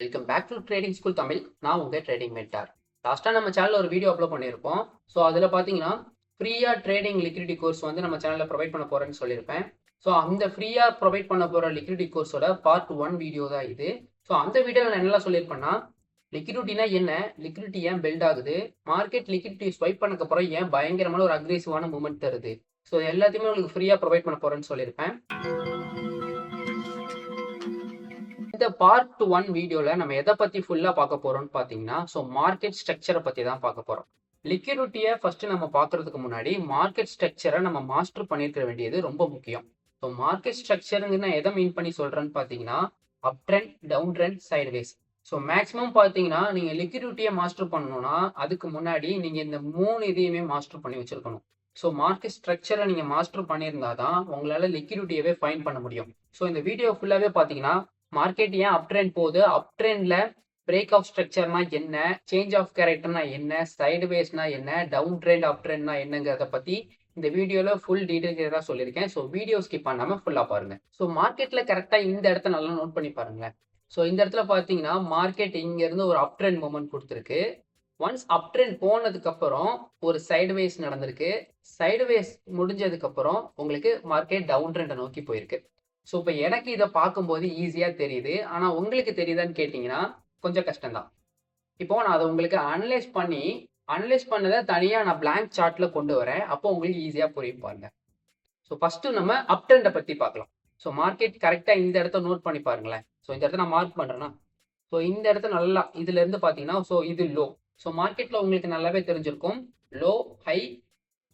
Welcome back to trading school Tamil. நான் உங்கள் trading mentor. லாஸ்ட்டாக நம்ம சேனலில் ஒரு வீடியோ அப்லோட் பண்ணியிருப்போம். ஸோ அதில் பார்த்தீங்கன்னா ஃப்ரீயாக ட்ரேடிங் லிக்விடிட்டி கோர்ஸ் வந்து நம்ம சேனலில் ப்ரொவைட் பண்ண போகிறேன்னு சொல்லியிருப்பேன். ஸோ அந்த ஃப்ரீயாக ப்ரொவைட் பண்ண போகிற லிக்விடிட்டி கோர்ஸோட பார்ட் 1 வீடியோ தான் இது. ஸோ அந்த வீடியோவில் நான் என்னெல்லாம் சொல்லியிருப்பேன்னா, லிக்விடிட்டினா என்ன, லிக்விடிட்டி ஏன் பில்ட் ஆகுது, மார்க்கெட் லிக்விடிட்டி ஸ்வைப் பண்ணக்கப்புறம் ஏன் பயங்கரமான ஒரு அக்ரெசிவான மூவ்மெண்ட் தருது, ஸோ எல்லாத்தையுமே உங்களுக்கு ஃப்ரீயாக ப்ரொவைட் பண்ண போகிறேன்னு சொல்லியிருப்பேன். இந்த பார்ட் 1 வீடியோல நம்ம எதை பத்தி ஃபுல்லா பார்க்க போறோம்னு பாத்தீங்கன்னா, ஸோ மார்க்கெட் ஸ்ட்ரக்சரை பத்தி தான் பார்க்க போறோம். லிக்விடிட்டியை ஃபர்ஸ்ட் நம்ம பார்க்கறதுக்கு முன்னாடி மார்க்கெட் ஸ்ட்ரக்சரை நம்ம மாஸ்டர் பண்ணிருக்க வேண்டியது ரொம்ப முக்கியம். ஸோ மார்க்கெட் ஸ்ட்ரக்சருங்க நான் எதை மீன் பண்ணி சொல்றேன்னு பாத்தீங்கன்னா, up trend, down trend, sideways. So maximum பார்த்தீங்கன்னா நீங்க லிக்விடிட்டியை மாஸ்டர் பண்ணணும்னா அதுக்கு முன்னாடி நீங்க இந்த 3 இதையுமே மாஸ்டர் பண்ணி வச்சிருக்கணும். ஸோ மார்க்கெட் ஸ்ட்ரக்சரை நீங்க மாஸ்டர் பண்ணியிருந்தா தான் உங்களால லிக்விடிட்டியவே ஃபைண்ட் பண்ண முடியும். ஸோ இந்த வீடியோ ஃபுல்லாவே பார்த்தீங்கன்னா மார்க்கெட் ஏன் அப் ட்ரெண்ட் போகுது, அப் ட்ரெண்ட்ல பிரேக் ஆஃப் ஸ்ட்ரக்சர்னா என்ன, சேஞ்ச் ஆஃப் கேரக்டர்னா என்ன, சைடுவேஸ்னா என்ன, டவுன் ட்ரெண்ட் அப் ட்ரெண்ட்னா என்னங்கிறத பத்தி இந்த வீடியோல ஃபுல் டீடைல்ஸ் தான் சொல்லியிருக்கேன். ஸோ வீடியோ ஸ்கிப் பண்ணாம ஃபுல்லா பாருங்க. ஸோ மார்க்கெட்ல கரெக்டா இந்த இடத்த நல்லா நோட் பண்ணி பாருங்களேன். ஸோ இந்த இடத்துல பார்த்தீங்கன்னா மார்க்கெட் இங்க இருந்து ஒரு அப் ட்ரெண்ட் மூவ்மெண்ட் கொடுத்துருக்கு. ஒன்ஸ் அப் ட்ரெண்ட் போனதுக்கு அப்புறம் ஒரு சைடுவேஸ் நடந்திருக்கு. சைடுவேஸ் முடிஞ்சதுக்கு அப்புறம் உங்களுக்கு மார்க்கெட் டவுன் ட்ரெண்டை நோக்கி போயிருக்கு. ஸோ இப்போ எனக்கு இதை பார்க்கும்போது ஈஸியாக தெரியுது. ஆனால் உங்களுக்கு தெரியுதான்னு கேட்டிங்கன்னா கொஞ்சம் கஷ்டம்தான். இப்போ நான் அதை உங்களுக்கு அனலைஸ் பண்ணதை தனியாக நான் பிளாங்க் சார்ட்டில் கொண்டு வரேன். அப்போ உங்களுக்கு ஈஸியாக புரியும் பாருங்க. ஸோ ஃபஸ்ட்டு நம்ம அப் ட்ரெண்டை பற்றி பார்க்கலாம். ஸோ மார்க்கெட் கரெக்டாக இந்த இடத்த நோட் பண்ணி பாருங்களேன். ஸோ இந்த இடத்த நான் மார்க் பண்ணுறேன்னா, ஸோ இந்த இடத்த நல்லா இதுலேருந்து பார்த்தீங்கன்னா, ஸோ இது லோ. ஸோ மார்க்கெட்டில் உங்களுக்கு நல்லாவே தெரிஞ்சிருக்கும். Low, high,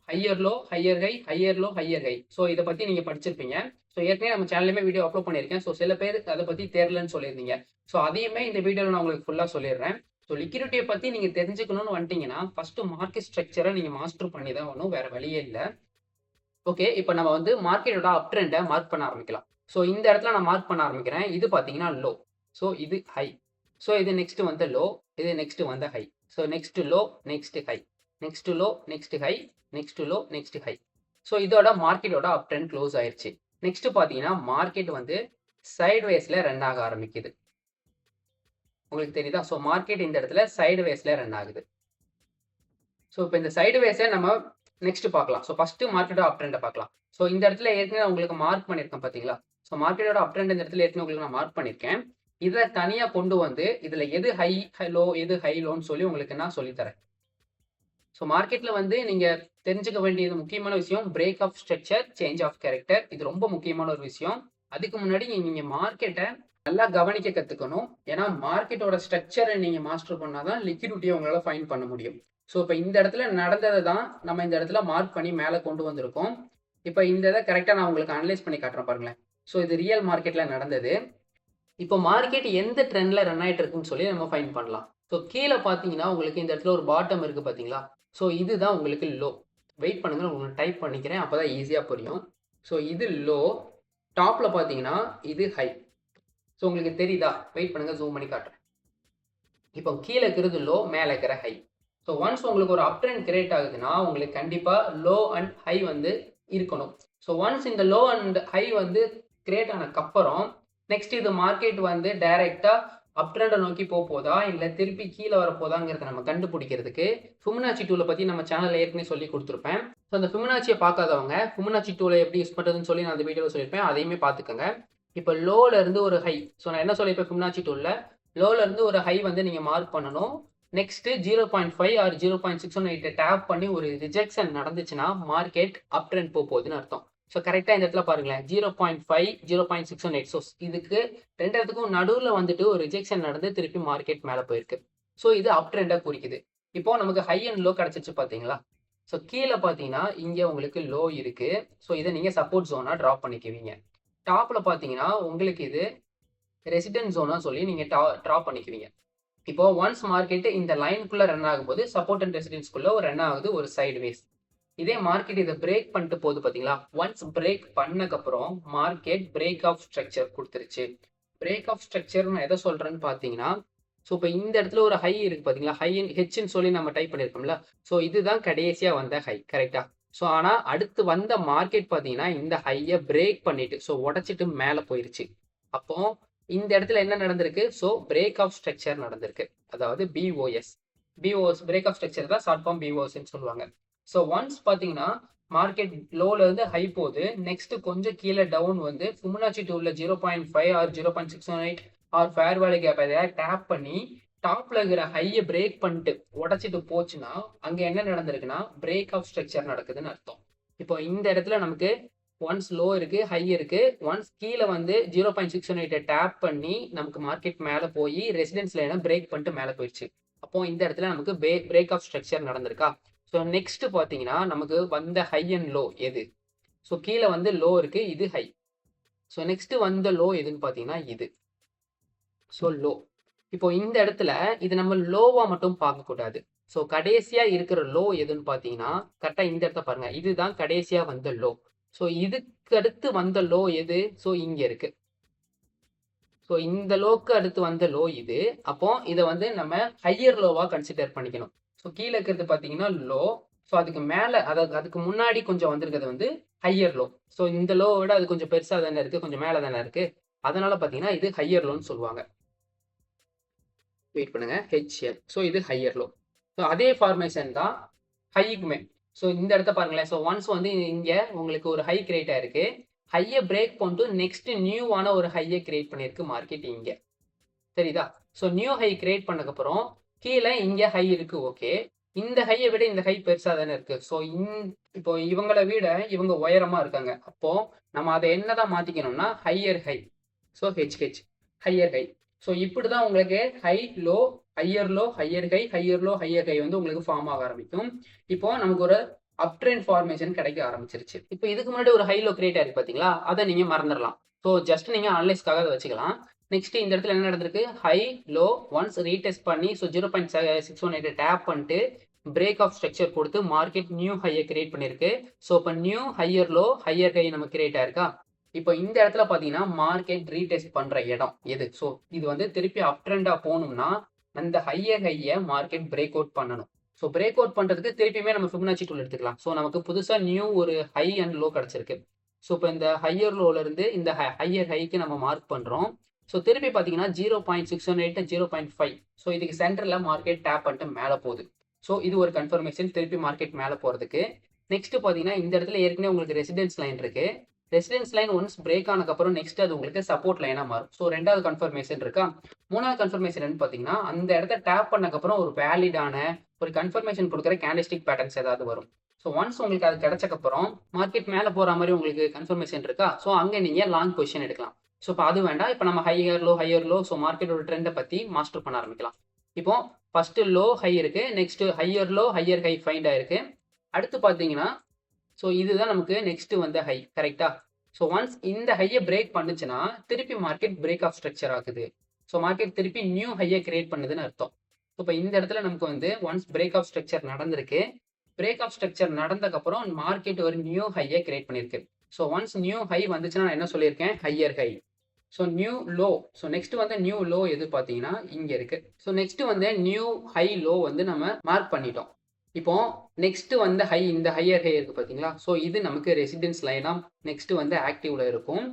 higher low, higher high, higher low, higher high. So இதை பற்றி நீங்கள் படிச்சிருப்பீங்க. ஸோ ஏற்கனவே நம்ம சேனல்லையுமே வீடியோ அப்லோட் பண்ணியிருக்கேன். ஸோ சில பேர் அதை பற்றி தெரியலன்னு சொல்லியிருந்தீங்க. ஸோ அதையுமே இந்த வீடியோவில் நான் உங்களுக்கு ஃபுல்லாக சொல்லிடுறேன். ஸோ லிக்விடிட்டியை பற்றி நீங்கள் தெரிஞ்சுக்கணும்னு வந்துட்டீங்கன்னா ஃபஸ்ட்டு மார்க்கெட் ஸ்ட்ரக்சரை நீங்கள் மாஸ்டர் பண்ணி தான் ஒன்றும் வேறு வழியே இல்லை. ஓகே, இப்போ நம்ம வந்து மார்க்கெட்டோட அப் ட்ரெண்டை மார்க் பண்ண ஆரம்பிக்கலாம். ஸோ இந்த இடத்துல நான் மார்க் பண்ண ஆரம்பிக்கிறேன். இது பார்த்தீங்கன்னா லோ, ஸோ இது ஹை, ஸோ இது நெக்ஸ்ட் வந்து லோ, இது நெக்ஸ்ட் வந்து high, so next low, next high, next low, next high, next low, next high. So இதோட மார்க்கெட்டோட அப் ட்ரெண்ட் க்ளோஸ் ஆயிடுச்சு. நெக்ஸ்ட் பார்த்தீங்கன்னா மார்க்கெட் வந்து சைட்வேஸ்ல ரன் ஆக ஆரம்பிக்குது. உங்களுக்கு தெரியுதா? ஸோ மார்க்கெட் இந்த இடத்துல சைட்வேஸ்ல ரன் ஆகுது. ஸோ இப்போ இந்த சைட்வேஸை நம்ம நெக்ஸ்ட் பார்க்கலாம். ஸோ ஃபர்ஸ்ட் மார்க்கெட்டோட அப் ட்ரெண்டை பார்க்கலாம். ஸோ இந்த இடத்துல ஏற்கனவே உங்களுக்கு மார்க் பண்ணியிருக்கேன் பார்த்தீங்களா? ஸோ மார்க்கெட்டோட அப் ட்ரெண்ட் இந்த இடத்துல ஏற்கனவே உங்களுக்கு நான் மார்க் பண்ணியிருக்கேன். இதை தனியாக கொண்டு வந்து இதில் எது ஹை லோ, எது ஹை லோன்னு சொல்லி உங்களுக்கு நான் சொல்லித்தரேன். ஸோ மார்க்கெட்ல வந்து நீங்க தெரிஞ்சுக்க வேண்டியது முக்கியமான விஷயம் break of structure, change of character. இது ரொம்ப முக்கியமான ஒரு விஷயம். அதுக்கு முன்னாடி நீங்க மார்க்கெட்டை நல்லா கவனிக்க கத்துக்கணும். ஏன்னா மார்க்கெட்டோட ஸ்ட்ரக்சரை நீங்க மாஸ்டர் பண்ணாதான் லிக்விடிட்டியை உங்களால ஃபைண்ட் பண்ண முடியும். ஸோ இப்போ இந்த இடத்துல நடந்ததை தான் நம்ம இந்த இடத்துல மார்க் பண்ணி மேலே கொண்டு வந்திருக்கோம். இப்போ இந்த இதை கரெக்டாக நான் உங்களுக்கு அனலைஸ் பண்ணி காட்டுறேன் பாருங்களேன். ஸோ இது ரியல் மார்க்கெட்ல நடந்தது. இப்போ மார்க்கெட் எந்த ட்ரெண்ட்ல ரன் ஆயிட்டு இருக்குன்னு சொல்லி நம்ம ஃபைண்ட் பண்ணலாம். ஸோ கீழே பார்த்தீங்கன்னா உங்களுக்கு இந்த இடத்துல ஒரு பாட்டம் இருக்கு பார்த்தீங்களா? ஸோ இதுதான் உங்களுக்கு லோ. வெயிட் பண்ணுங்க, உங்களுக்கு டைப் பண்ணிக்கிறேன், அப்போதான் ஈஸியாக புரியும். ஸோ இது லோ, டாப்ல பார்த்தீங்கன்னா இது ஹை. ஸோ உங்களுக்கு தெரியுதா? வெயிட் பண்ணுங்க, ஜூம் பண்ணி காட்டுறேன். இப்போ கீழே இருக்கிறது லோ, மேலே இருக்கிற ஹை. ஸோ ஒன்ஸ் உங்களுக்கு ஒரு அப் ட்ரெண்ட் கிரியேட் ஆகுதுன்னா உங்களுக்கு கண்டிப்பாக லோ அண்ட் ஹை வந்து இருக்கணும். ஸோ ஒன்ஸ் இந்த லோ அண்ட் ஹை வந்து கிரியேட் ஆனதுக்கப்புறம் நெக்ஸ்ட் இது மார்க்கெட் வந்து டைரக்டா அப் ட்ரெண்டை நோக்கி போதா இல்லை திருப்பி கீழே வரப்போதாங்கிறத நம்ம கண்டுபிடிக்கிறதுக்கு ஃபிபனாச்சி டூலை பற்றி நம்ம சேனலில் ஏற்கனவே சொல்லி கொடுத்துருப்பேன். ஸோ அந்த ஃபிபனாச்சியை பார்க்காதவங்க ஃபிபனாச்சி டூலை எப்படி யூஸ் பண்ணுறதுன்னு சொல்லி நான் அந்த வீடியோவில் சொல்லியிருப்பேன், அதையுமே பார்த்துக்கோங்க. இப்போ லோல இருந்து ஒரு ஹை, ஸோ நான் என்ன சொல்லியிருப்பேன் ஃபிபனாச்சி டூலில், லோல இருந்து ஒரு ஹை வந்து நீங்கள் மார்க் பண்ணணும். நெக்ஸ்ட் 0.5 ஆர் 0.618 டேப் பண்ணி ஒரு ரிஜெக்ஷன் நடந்துச்சுன்னா மார்க்கெட் அப் ட்ரெண்ட் போகுதுன்னு அர்த்தம். ஸோ கரெக்டாக இந்த இடத்துல பாருங்களேன், 0.5, 0.618. ஸோ இதுக்கு ரெண்டு இடத்துக்கும் நடுவில் வந்துட்டு ஒரு ரிஜெக்ஷன் நடந்து திருப்பி மார்க்கெட் மேலே போயிருக்கு. ஸோ இது அப் ட்ரெண்டாக குறிக்குது. இப்போ நமக்கு ஹை அண்ட் லோ கிடச்சிச்சு பார்த்தீங்களா? ஸோ கீழே பார்த்தீங்கன்னா இங்கே உங்களுக்கு லோ இருக்கு. ஸோ இதை நீங்கள் சப்போர்ட் ஜோனாக ட்ராப் பண்ணிக்குவீங்க. டாப்பில் பார்த்தீங்கன்னா உங்களுக்கு இது ரெசிடென்ட் ஜோனாக சொல்லி நீங்கள் ட்ராப் பண்ணிக்குவீங்க. இப்போ ஒன்ஸ் மார்க்கெட் இந்த லைனுக்குள்ளே ரன் ஆகும்போது சப்போர்ட் அண்ட் ரெசிடென்ஸ்குள்ளே ஒரு ரன் ஆகுது ஒரு சைட்வேஸ். இதே மார்க்கெட் இதை பிரேக் பண்ணிட்டு போகுது பார்த்தீங்களா? ஒன்ஸ் பிரேக் பண்ணக்கப்புறம் மார்க்கெட் பிரேக் ஆஃப் ஸ்ட்ரக்சர் கொடுத்துருச்சு. பிரேக் ஆஃப் ஸ்ட்ரக்சர் நான் எதை சொல்றேன்னு பார்த்தீங்கன்னா, ஸோ இப்போ இந்த இடத்துல ஒரு ஹை இருக்கு பார்த்தீங்களா? ஹை ஹெச்ன்னு சொல்லி நம்ம டைப் பண்ணியிருக்கோம்ல. ஸோ இதுதான் கடைசியாக வந்த ஹை, கரெக்டா? ஸோ ஆனால் அடுத்து வந்த மார்க்கெட் பார்த்தீங்கன்னா இந்த ஹையை பிரேக் பண்ணிட்டு ஸோ உடச்சிட்டு மேலே போயிருச்சு. அப்போ இந்த இடத்துல என்ன நடந்திருக்கு? ஸோ பிரேக் ஆஃப் ஸ்ட்ரக்சர் நடந்திருக்கு. அதாவது BOS. BOS break of structure தான் ஷார்ட் ஃபார்ம் பிஓஎஸ்ன்னு சொல்லுவாங்க. ஸோ ஒன்ஸ் பார்த்தீங்கன்னா மார்க்கெட் லோல இருந்து ஹை போகுது. நெக்ஸ்ட் கொஞ்சம் கீழே டவுன் வந்து ஃபிபொனாச்சி டூல்ல 0.5 or 0.618 or fair value gap எதையா டேப் பண்ணி டாப்ல இருக்கிற ஹையை பிரேக் பண்ணிட்டு உடைச்சிட்டு போச்சுன்னா அங்க என்ன நடந்திருக்குன்னா பிரேக் ஆஃப் ஸ்ட்ரக்சர் நடக்குதுன்னு அர்த்தம். இப்போ இந்த இடத்துல நமக்கு ஒன்ஸ் லோ இருக்கு, ஹை இருக்கு. ஒன்ஸ் கீழே வந்து 0.618 டேப் பண்ணி நமக்கு மார்க்கெட் மேலே போய் ரெசிடென்ஸ் லைனை பிரேக் பண்ணிட்டு மேலே போயிடுச்சு. அப்போ இந்த இடத்துல நமக்கு பிரேக் ஆஃப் ஸ்ட்ரக்சர் நடந்திருக்கா? ஸோ நெக்ஸ்ட் பார்த்தீங்கன்னா நமக்கு வந்த ஹை அண்ட் லோ எது? ஸோ கீழே வந்து லோ இருக்கு, இது ஹை. ஸோ நெக்ஸ்ட் வந்த லோ எதுன்னு பார்த்தீங்கன்னா இது. So low. இப்போ இந்த இடத்துல இது நம்ம லோவா மட்டும் பார்க்கக்கூடாது. ஸோ கடைசியா இருக்கிற லோ எதுன்னு பார்த்தீங்கன்னா கரெக்டாக இந்த இடத்த பாருங்க. இதுதான் கடைசியா வந்த லோ. ஸோ இதுக்கு அடுத்து வந்த லோ எது? ஸோ இங்க இருக்கு. ஸோ இந்த லோக்கு அடுத்து வந்த லோ இது. அப்போ இதை வந்து நம்ம ஹையர் லோவா கன்சிடர் பண்ணிக்கணும். ஸோ கீழே இருக்கிறது பார்த்தீங்கன்னா லோ. ஸோ அதுக்கு மேலே அதுக்கு முன்னாடி கொஞ்சம் வந்திருக்கிறது வந்து ஹையர் லோ. ஸோ இந்த லோவை விட அது கொஞ்சம் பெருசாக தானே இருக்கு, கொஞ்சம் மேலே தானே இருக்கு. அதனால பார்த்தீங்கன்னா இது ஹையர் லோன்னு சொல்லுவாங்க. வெயிட் பண்ணுங்க, ஹெச்எல். ஸோ இது ஹையர் லோ. ஸோ அதே ஃபார்மேஷன் தான் ஹைக்குமே. ஸோ இந்த இடத்த பாருங்களேன். ஸோ ஒன்ஸ் வந்து இங்கே உங்களுக்கு ஒரு ஹை கிரியேட் ஆயிருக்கு. ஹையை பிரேக் பண்ணிட்டு நெக்ஸ்ட் நியூவான ஒரு ஹையை கிரியேட் பண்ணியிருக்கு மார்க்கெட் இங்கே. சரிதா? ஸோ நியூ ஹை கிரியேட் பண்ணக்கப்புறம் கீழே இங்கே ஹை இருக்கு. ஓகே, இந்த ஹையை விட இந்த ஹை பெருசாக தானே இருக்கு. ஸோ இப்போ இவங்களை விட இவங்க உயரமா இருக்காங்க. அப்போ நம்ம அதை என்னதான் மாத்திக்கணும்னா higher high. So H H higher high. So இப்படி தான் உங்களுக்கு high low higher low higher high higher low higher high வந்து உங்களுக்கு ஃபார்ம் ஆக ஆரம்பிக்கும். இப்போ நமக்கு ஒரு அப் ட்ரெண்ட் ஃபார்மேஷன் கிடைக்க ஆரம்பிச்சிருச்சு. இப்போ இதுக்கு முன்னாடி ஒரு ஹை லோ கிரியேட் ஆயிருக்கு பார்த்தீங்களா? அதை நீங்க மறந்துடலாம். ஸோ ஜஸ்ட் நீங்க அனலைஸ்க்காக அதை வச்சுக்கலாம். நெக்ஸ்ட் இந்த இடத்துல என்ன நடந்திருக்கு? ஹை லோ ஒன்ஸ் ரீடெஸ்ட் பண்ணி ஸோ 0.618 டேப் பண்ணிட்டு பிரேக் ஆஃப் ஸ்ட்ரக்சர் கொடுத்து மார்க்கெட் நியூ ஹையை கிரியேட் பண்ணிருக்கு. ஸோ இப்போ new higher low higher high நம்ம கிரியேட் ஆயிருக்கா? இப்போ இந்த இடத்துல பார்த்தீங்கன்னா மார்க்கெட் ரீடெஸ்ட் பண்ற இடம் எது? ஸோ இது வந்து திருப்பி அப் ட்ரெண்டா போகணும்னா அந்த ஹையர் ஹையை மார்க்கெட் பிரேக் அவுட் பண்ணணும். ஸோ பிரேக் அவுட் பண்றதுக்கு திருப்பியுமே நம்ம ஃபிபொனாச்சி டூல் எடுத்துக்கலாம். ஸோ நமக்கு புதுசா நியூ ஒரு ஹை அண்ட் லோ கிடைச்சிருக்கு. ஸோ இப்போ இந்த ஹையர் லோல இருந்து இந்த ஹையர் ஹைக்கு நம்ம மார்க் பண்றோம். ஸோ திருப்பி பார்த்தீங்கன்னா 0.618 0.5. ஸோ இதுக்கு சென்டர்ல மார்க்கெட் டேப் பண்ணிட்டு மேலே போகுது. ஸோ இது ஒரு கன்ஃபர்மேஷன் திருப்பி மார்க்கெட் மேலே போறதுக்கு. நெக்ஸ்ட் பார்த்தீங்கன்னா இந்த இடத்துல ஏற்கனவே உங்களுக்கு ரெசிடென்ஸ் லைன் இருக்கு. ரெசிடென்ஸ் லைன் ஒன்ஸ் பிரேக் ஆனதுக்கப்புறம் நெக்ஸ்ட் அது உங்களுக்கு சப்போர்ட் லைனா மாறும். ஸோ ரெண்டாவது கன்ஃபர்மேஷன் இருக்கா? மூணாவது கன்ஃபர்மேஷன் என்னன்னு பார்த்தீங்கன்னா அந்த இடத்த டேப் பண்ணக்கப்புறம் ஒரு வேலிடான ஒரு கன்ஃபர்மேஷன் கொடுக்குற கேண்டில்ஸ்டிக் பேட்டர்ன்ஸ் ஏதாவது வரும். ஸோ ஒன்ஸ் உங்களுக்கு அது கிடைச்சக்கப்புறம் மார்க்கெட் மேலே போகிற மாதிரி உங்களுக்கு கன்ஃபர்மேஷன் இருக்கா? ஸோ அங்கே நீங்கள் லாங் பொசிஷன் எடுக்கலாம். ஸோ இப்போ அது வேண்டாம். இப்போ நம்ம ஹையர் லோ ஸோ மார்க்கெட்டோட ட்ரெண்டை பற்றி மாஸ்டர் பண்ண ஆரம்பிக்கலாம். இப்போ ஃபர்ஸ்ட் லோ ஹை இருக்கு, next higher low higher high find ஆயிருக்கு. அடுத்து பார்த்தீங்கன்னா ஸோ இதுதான் நமக்கு நெக்ஸ்ட் வந்த ஹை. கரெக்டா? ஸோ ஒன்ஸ் இந்த ஹையை பிரேக் பண்ணுச்சுன்னா திருப்பி மார்க்கெட் பிரேக் ஆஃப் ஸ்ட்ரக்சர் ஆகுது. ஸோ மார்க்கெட் திருப்பி நியூ ஹையை கிரியேட் பண்ணுதுன்னு அர்த்தம். ஸோ இப்போ இந்த இடத்துல நமக்கு வந்து ஒன்ஸ் பிரேக் ஆஃப் ஸ்ட்ரக்சர் நடந்திருக்கு. பிரேக் ஆஃப் ஸ்ட்ரக்சர் நடந்ததுக்கப்புறம் மார்க்கெட் ஒரு நியூ ஹையை கிரியேட் பண்ணியிருக்கு. ஸோ ஒன்ஸ் நியூ ஹை வந்துச்சுன்னா நான் என்ன சொல்லியிருக்கேன்? Higher high. So new low. So next வந்து நியூ லோ எது பார்த்தீங்கன்னா இங்கே இருக்கு. ஸோ நெக்ஸ்ட் வந்து நியூ ஹை லோ வந்து நம்ம மார்க் பண்ணிட்டோம். இப்போ நெக்ஸ்ட் வந்து ஹை இந்த ஹையர் ஹை இருக்கு பார்த்தீங்களா? ஸோ இது நமக்கு ரெசிடென்ஸ் லைனா நெக்ஸ்ட் வந்து ஆக்டிவ்ல இருக்கும்.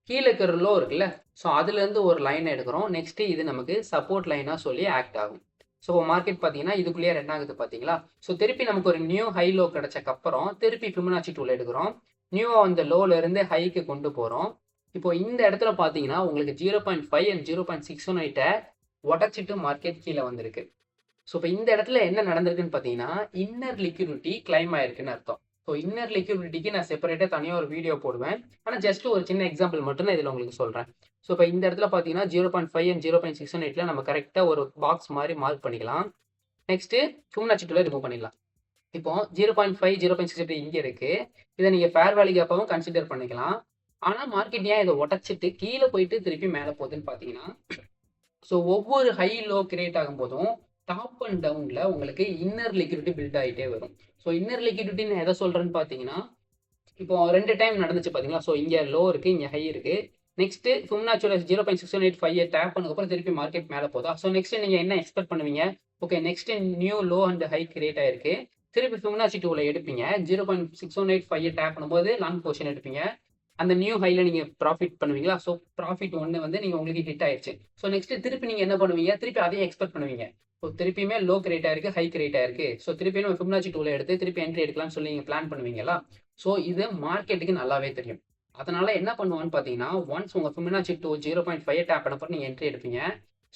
கீழே இருக்கிற லோ இருக்குல்ல? ஸோ அதுல இருந்து ஒரு லைன் எடுக்கிறோம். நெக்ஸ்ட் இது நமக்கு சப்போர்ட் லைனா சொல்லி ஆக்ட் ஆகும். ஸோ மார்க்கெட் பார்த்தீங்கன்னா இதுக்குள்ளேயே ரன் ஆகுது பார்த்தீங்களா? ஸோ திருப்பி நமக்கு ஒரு நியூ ஹை லோ கிடைச்சக்கப்புறம் திருப்பி ஃபிபொனாச்சி டூல் எடுக்கிறோம். நியூவா அந்த லோல இருந்து ஹைக்கு கொண்டு போறோம். இப்போ இந்த இடத்துல பார்த்தீங்கன்னா உங்களுக்கு 0.5 அண்ட் 0.618 உடச்சிட்டு மார்க்கெட் கீழே வந்திருக்கு. ஸோ இப்போ இந்த இடத்துல என்ன நடந்திருக்குன்னு பார்த்தீங்கன்னா இன்னர் லிக்விடிட்டி கிளைம் ஆயிருக்குன்னு அர்த்தம். ஸோ இன்னர் லிக்விடிட்டிக்கு நான் செப்பரேட்டாக தனியாக ஒரு வீடியோ போடுவேன். ஆனால் ஜஸ்ட் ஒரு சின்ன எக்ஸாம்பிள் மட்டும் நான் இதில் உங்களுக்கு சொல்கிறேன். ஸோ இப்போ இந்த இடத்துல பார்த்தீங்கன்னா 0.5 அண்ட் 0.618 நம்ம கரெக்டாக ஒரு பாக்ஸ் மாதிரி மார்க் பண்ணிக்கலாம். நெக்ஸ்ட் ஃபிபொனாச்சி டூலை ரிமூவ் பண்ணிடலாம். இப்போ 0.5 0.618 இங்கே இருக்கு. இதை நீங்கள் ஃபேர் வேல்யூ கேப்பாகவும் கன்சிடர் பண்ணிக்கலாம். ஆனால் மார்க்கெட் ஏன் இதை உடச்சிட்டு கீழே போயிட்டு திருப்பி மேலே போகுதுன்னு பார்த்தீங்கன்னா ஸோ ஒவ்வொரு ஹை லோ கிரியேட் ஆகும் போதும் டாப் அண்ட் டவுன்ல உங்களுக்கு இன்னர் லிக்விடிட்டி பில்ட் ஆகிட்டே வரும். ஸோ இன்னர் லிக்விடிட்டி நான் எதை சொல்றேன்னு பார்த்தீங்கன்னா இப்போ 2 டைம் நடந்துச்சு பார்த்தீங்களா? ஸோ இங்கே லோ இருக்கு, இங்கே ஹை இருக்கு. நெக்ஸ்ட் ஃபிபொனாச்சியோட 0.618 டேப் பண்ணதுக்கப்புறம் திருப்பி மார்க்கெட் மேலே போதா? ஸோ நெக்ஸ்ட் நீங்க என்ன எக்ஸ்பெக்ட் பண்ணுவீங்க? Okay, next new low and high create ஆயிருக்கு. திருப்பி ஃபிபொனாச்சி டூல எடுப்பீங்க. 0.618 டேப் பண்ணும்போது லாங் பொசிஷன் எடுப்பீங்க. அந்த நியூ ஹைல நீங்க ப்ராஃபிட் பண்ணுவீங்களா? ஸோ ப்ராஃபிட் 1 வந்து நீங்க உங்களுக்கு ஹிட் ஆயிருச்சு. ஸோ நெக்ஸ்ட் திருப்பி நீங்க என்ன பண்ணுவீங்க? திருப்பி அதையே எக்ஸ்பெக்ட் பண்ணுவீங்க. ஸோ திருப்பியுமே லோ கிரியேட் ஆயிருக்கு, ஹை கிரியேட் ஆயிருக்கு. ஸோ திருப்பி நம்ம ஃபிபனாச்சி டூல எடுத்து திருப்பி என்ட்ரி எடுக்கலாம்னு சொல்லி நீங்க பிளான் பண்ணுவீங்களா? ஸோ இது மார்க்கெட்டுக்கு நல்லாவே தெரியும். அதனால என்ன பண்ணுவான்னு பார்த்தீங்கன்னா, ஒன்ஸ் உங்க ஃபிபனாச்சி டூ 0.5 டேப் பண்ணப்ப நீங்க என்ட்ரி எடுப்பீங்க.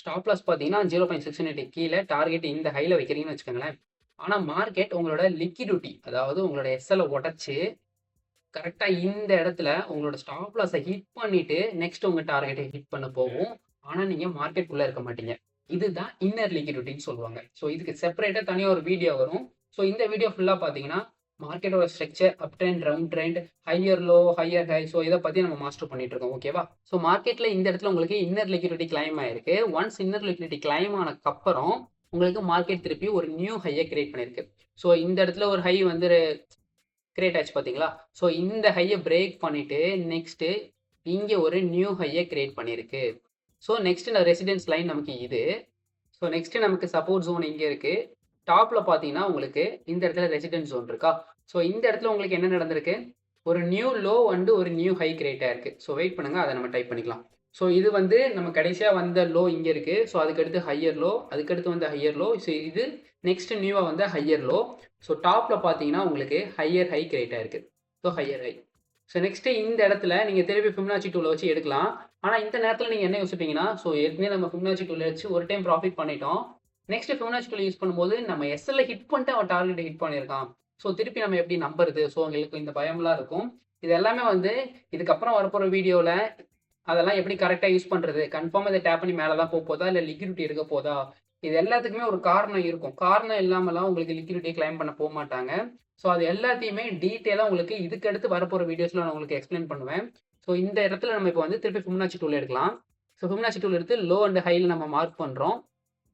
ஸ்டாப் லாஸ் பார்த்தீங்கன்னா 0.698 கீழ டார்கெட் இந்த ஹைல வைக்கிறீங்கன்னு வச்சுக்கோங்களேன். ஆனா மார்க்கெட் உங்களோட லிக்விடிட்டி அதாவது உங்களோட எஸ்எல் உடைச்சு கரெக்டா இந்த இடத்துல உங்களோட ஸ்டாப் லாஸை ஹிட் பண்ணிட்டு நெக்ஸ்ட் உங்க டார்கெட்டை ஹிட் பண்ண போகும். ஆனா நீங்க மார்க்கெட் உள்ள இருக்க மாட்டீங்க. இதுதான் இன்னர் லிக்விடிட்டின்னு சொல்லுவாங்க. ஸோ இதுக்கு செப்பரேட்டா தனியா ஒரு வீடியோ வரும். ஸோ இந்த வீடியோ ஃபுல்லா பாத்தீங்கன்னா மார்க்கெட்டோட structure up trend, round trend, higher low, higher high. So இதை பத்தி நம்ம மாஸ்டர் பண்ணிட்டு இருக்கோம். ஓகேவா? ஸோ மார்க்கெட்ல இந்த இடத்துல உங்களுக்கு இன்னர் லிக்விடிட்டி கிளைம் ஆயிருக்கு. ஒன்ஸ் இன்னர் லிக்விடிட்டி கிளைம் ஆனதுக்கு அப்புறம் உங்களுக்கு மார்க்கெட் திருப்பி ஒரு நியூ ஹையை கிரியேட் பண்ணிருக்கு. ஸோ இந்த இடத்துல ஒரு ஹை வந்து கிரியேட் ஆச்சு பார்த்தீங்களா? ஸோ இந்த ஹையை பிரேக் பண்ணிட்டு நெக்ஸ்ட் இங்கே ஒரு நியூ ஹையை கிரியேட் பண்ணியிருக்கு. ஸோ நெக்ஸ்ட் ரெசிடென்ஸ் லைன் நமக்கு இது. ஸோ நெக்ஸ்ட் நமக்கு சப்போர்ட் ஜோன் இங்கே இருக்கு. டாப்ல பார்த்தீங்கன்னா உங்களுக்கு இந்த இடத்துல ரெசிடென்ஸ் ஜோன் இருக்கா? ஸோ இந்த இடத்துல உங்களுக்கு என்ன நடந்திருக்கு? ஒரு நியூ லோ வந்து ஒரு நியூ ஹை கிரியேட் ஆயிருக்கு. ஸோ வெயிட் பண்ணுங்க, அதை நம்ம டைப் பண்ணிக்கலாம். ஸோ இது வந்து நம்ம கடைசியாக வந்த லோ இங்கே இருக்கு. ஸோ அதுக்கடுத்து ஹையர் லோ, அதுக்கடுத்து வந்து ஹையர் லோ. ஸோ இது நெக்ஸ்ட் நியூவாக வந்து ஹையர் லோ. ஸோ டாப்ல பார்த்தீங்கன்னா உங்களுக்கு ஹையர் ஹை கிரியேட் ஆயிருக்கு. So higher high. So next இந்த இடத்துல நீங்கள் திருப்பி ஃபிபனாச்சி டூல வச்சு எடுக்கலாம். ஆனால் இந்த நேரத்தில் நீங்கள் என்ன யோசிப்பீங்கன்னா, ஸோ ஏற்கனவே நம்ம ஃபிபனாச்சி டூல வச்சு ஒரு டைம் ப்ராஃபிட் பண்ணிட்டோம். நெக்ஸ்ட் ஃபிபனாச்சி டூல யூஸ் பண்ணும்போது நம்ம எஸ்எல்ல ஹிட் பண்ணிட்டு அவன் டார்கெட்டை ஹிட் பண்ணியிருக்கான். ஸோ திருப்பி நம்ம எப்படி நம்புறது? ஸோ உங்களுக்கு இந்த பயம்லாம் இருக்கும். இது எல்லாமே வந்து இதுக்கப்புறம் வரப்போகிற வீடியோவில் அதெல்லாம் எப்படி கரெக்டாக யூஸ் பண்ணுறது, கன்ஃபார்மாக இதை டேப் பண்ணி மேலே தான் போதா இல்லை லிக்விடிட்டி இருக்க போதா, இது எல்லாத்துக்குமே ஒரு காரணம் இருக்கும். காரணம் இல்லாமலாம் உங்களுக்கு லிக்விடிட்டி கிளைம் பண்ண போக மாட்டாங்க. ஸோ அது எல்லாத்தையுமே டீட்டெயிலாக உங்களுக்கு இதுக்கு அடுத்து வரப்போகிற வீடியோஸில் நான் உங்களுக்கு எக்ஸ்பிளைன் பண்ணுவேன். ஸோ இந்த இடத்துல நம்ம இப்போ வந்து திருப்பி ஃபிபனாச்சி டூல் எடுக்கலாம். ஸோ ஃபிபனாச்சி டூல் எடுத்து லோ அண்ட் ஹையில் நம்ம மார்க் பண்ணுறோம்.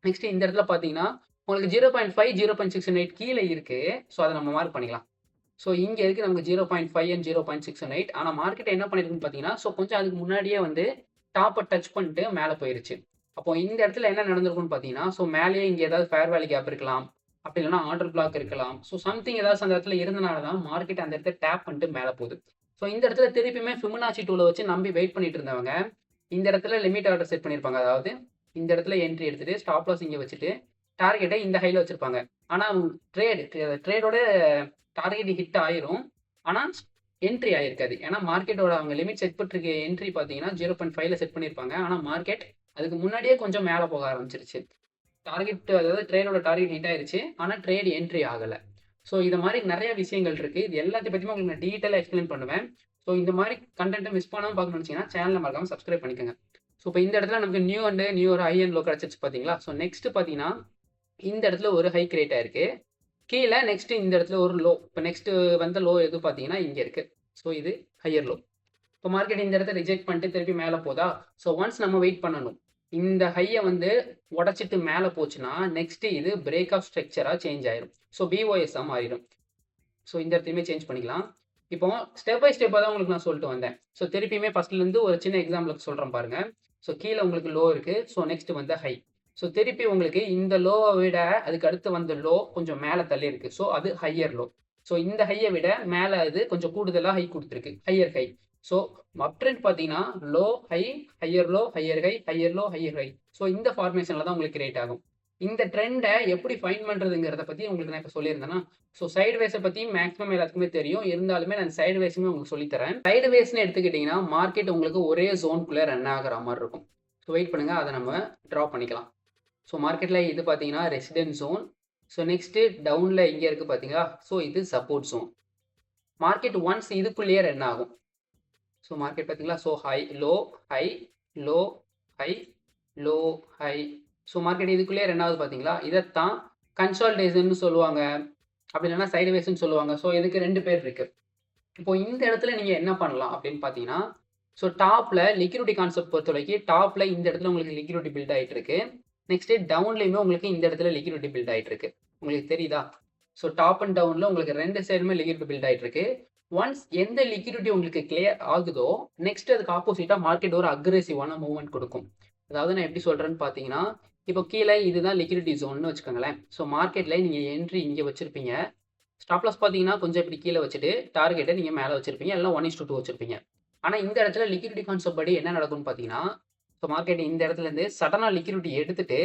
நெக்ஸ்ட் இந்த இடத்துல பார்த்தீங்கன்னா உங்களுக்கு 0.5, 0.698 கீழே இருக்கு. ஸோ அதை நம்ம மார்க் பண்ணிக்கலாம். ஸோ இங்கே இருக்கு நமக்கு 0.5 அண்ட் 0.698. ஆனால் மார்க்கெட் என்ன பண்ணிருக்குன்னு பார்த்தீங்கன்னா, ஸோ கொஞ்சம் அதுக்கு முன்னாடியே வந்து டாப்பை டச் பண்ணிட்டு மேலே போயிருச்சு. அப்போ இந்த இடத்துல என்ன நடந்திருக்குன்னு பார்த்தீங்கன்னா, ஸோ மேலேயே இங்கே ஏதாவது ஃபேர் வேல்யூ கேப் இருக்கலாம், அப்படி இல்லைன்னா ஆர்டர் பிளாக் இருக்கலாம். ஸோ சம்திங் ஏதாவது அந்த இடத்துல இருந்தனால தான் மார்க்கெட் அந்த இடத்துல டேப் பண்ணிட்டு மேலே போகுது. ஸோ இந்த இடத்துல திருப்பியுமே ஃபிபனாச்சி டூலை வச்சு நம்பி வெயிட் பண்ணிட்டு இருந்தவங்க இந்த இடத்துல லிமிட் ஆர்டர் செட் பண்ணியிருப்பாங்க. அதாவது இந்த இடத்துல என்ட்ரி எடுத்துட்டு ஸ்டாப் லாஸ் இங்கே வச்சுட்டு டார்கெட்டை இந்த ஹைல வச்சிருப்பாங்க. ஆனால் ட்ரேடோட டார்கெட் ஹிட் ஆயிரும். ஆனால் என்ட்ரி ஆயிருக்காது. ஏன்னா மார்க்கெட்டோட அவங்க லிமிட் செட் பண்ணிருக்க என்ட்ரி பார்த்தீங்கன்னா 0.5ல செட் பண்ணியிருப்பாங்க. ஆனால் மார்க்கெட் அதுக்கு முன்னாடியே கொஞ்சம் மேலே போக ஆரம்பிச்சிருச்சு. டார்கெட் அதாவது ட்ரேடோட டார்கெட் ஹிட் ஆயிருச்சு. ஆனால் ட்ரேட் என்ட்ரி ஆகலை. ஸோ இது மாதிரி நிறைய விஷயங்கள் இருக்கு. இது எல்லாத்தையும் பற்றியுமே உங்களுக்கு நான் டீட்டெயிலாக எக்ஸ்பிளைன் பண்ணுவேன். ஸோ இந்த மாதிரி கண்டென்ட்டை மிஸ் பண்ணாமல் பார்க்கணும்னு நினச்சிங்கன்னா சேனலை மறக்காமல் சப்ஸ்கிரைப் பண்ணிக்கோங்க. ஸோ இப்போ இந்த இடத்துல நமக்கு நியூ ஒரு ஹை அண்ட் லோ கிடச்சிருச்சு பார்த்தீங்களா? ஸோ நெக்ஸ்ட் பார்த்தீங்கன்னா இந்த இடத்துல ஒரு ஹை கிரியேட் ஆயிருக்கு. கீழே நெக்ஸ்ட் இந்த இடத்துல ஒரு லோ. இப்போ நெக்ஸ்ட் வந்த லோ எது பார்த்தீங்கன்னா இங்கே இருக்கு. ஸோ இது ஹையர் லோ. இப்போ மார்க்கெட் இந்த இடத்த ரிஜெக்ட் பண்ணிட்டு திருப்பி மேலே போதா? ஸோ ஒன்ஸ் நம்ம வெயிட் பண்ணணும். இந்த ஹையை வந்து உடச்சிட்டு மேலே போச்சுன்னா நெக்ஸ்ட் இது பிரேக் ஆஃப் ஸ்ட்ரக்சராக சேஞ்ச் ஆயிரும். ஸோ பிஓஎஸ்ஸாக மாறிடும். ஸோ இந்த இடத்துலையுமே சேஞ்ச் பண்ணிக்கலாம். இப்போ ஸ்டெப் பை ஸ்டெப்பாக தான் உங்களுக்கு நான் சொல்லிட்டு வந்தேன். ஸோ திருப்பியுமே ஃபர்ஸ்ட்லேருந்து ஒரு சின்ன எக்ஸாம்பிளுக்கு சொல்கிறேன் பாருங்க. ஸோ கீழே உங்களுக்கு லோ இருக்கு. ஸோ நெக்ஸ்ட் வந்து ஹை. ஸோ திருப்பி உங்களுக்கு இந்த லோவை விட அதுக்கு அடுத்து வந்த லோ கொஞ்சம் மேலே தள்ளி இருக்கு. ஸோ அது ஹையர் லோ. ஸோ இந்த ஹையை விட மேலே அது கொஞ்சம் கூடுதலாக ஹை கொடுத்துருக்கு, higher high. So up trend பார்த்தீங்கன்னா low high, higher low, higher high, higher low, higher high. So இந்த ஃபார்மேஷனில் தான் உங்களுக்கு கிரியேட் ஆகும். இந்த ட்ரெண்டை எப்படி ஃபைண்ட் பண்ணுறதுங்கிறத பற்றி உங்களுக்கு நான் இப்போ சொல்லியிருந்தேன்னா, ஸோ சைடு வேஸை பற்றி மேக்ஸிமம் எல்லாத்துக்குமே தெரியும். இருந்தாலுமே நான் சைடு வேஸுமே உங்களுக்கு சொல்லித்தரேன். சைடு வேஸ்ன்னு எடுத்துக்கிட்டிங்கன்னா மார்க்கெட் உங்களுக்கு ஒரே ஜோனுக்குள்ளே ரன் ஆகிற மாதிரி இருக்கும். ஸோ வெயிட் பண்ணுங்கள், அதை நம்ம ட்ரா பண்ணிக்கலாம். ஸோ மார்க்கெட்டில் இது பார்த்தீங்கன்னா ரெசிடென்ட் ஜோன். ஸோ நெக்ஸ்ட்டு டவுனில் இங்கே இருக்குது பார்த்தீங்களா? ஸோ இது சப்போர்ட் ஜோன். மார்க்கெட் ஒன்ஸ் இதுக்குள்ளேயே ரன் ஆகும். ஸோ மார்க்கெட் பார்த்தீங்களா? So high low high low high low high. So market இதுக்குள்ளேயே ரன் ஆகுது பார்த்தீங்களா? இதைத்தான் கன்சால்டேஷன் சொல்லுவாங்க, அப்படி இல்லைன்னா சைடுவேஸ்ன்னு சொல்லுவாங்க. ஸோ இதுக்கு 2 பேர் இருக்குது. இப்போ இந்த இடத்துல நீங்கள் என்ன பண்ணலாம் அப்படின்னு பார்த்தீங்கன்னா, ஸோ டாப்பில் லிக்விடிட்டி கான்செப்ட் பொறுத்த வரைக்கும் டாப்பில் இந்த இடத்துல உங்களுக்கு லிக்விடிட்டி பில்ட் ஆகிட்டு இருக்கு. நெக்ஸ்ட்டு டவுன்லையுமே உங்களுக்கு இந்த இடத்துல லிக்விடிட்டி பில்ட் ஆகிட்டு இருக்கு. உங்களுக்கு தெரியுதா? ஸோ டாப் அண்ட் டவுனில் உங்களுக்கு 2 சைடுமே லிக்விடிட்டி பில்ட் ஆகிட்டு இருக்கு. ஒன்ஸ் எந்த லிக்விடிட்டி உங்களுக்கு கிளியர் ஆகுதோ நெக்ஸ்ட் அதுக்கு ஆப்போசிட்டாக மார்க்கெட் ஒரு அக்ரெசிவான மூவ்மெண்ட் கொடுக்கும். அதாவது நான் எப்படி சொல்கிறேன்னு பார்த்தீங்கன்னா, இப்போ கீழே இதுதான் லிக்விடிட்டி ஜோன்னு வச்சுக்கோங்களேன். ஸோ மார்க்கெட்டில் நீங்கள் என்ட்ரி இங்கே வச்சுருப்பீங்க. ஸ்டாப் லாஸ் பார்த்தீங்கன்னா கொஞ்சம் இப்படி கீழே வச்சுட்டு டார்கெட்டை நீங்கள் மேலே வச்சுருப்பீங்க, எல்லாம் 1:2 வச்சுருப்பீங்க. ஆனா இந்த இடத்துல லிக்விடிட்டி கான்செப்ட் படி என்ன நடக்கும்னு பார்த்தீங்கன்னா, ஸோ மார்க்கெட் இந்த இடத்துல இருந்து சடனா லிக்விடிட்டி எடுத்துட்டு,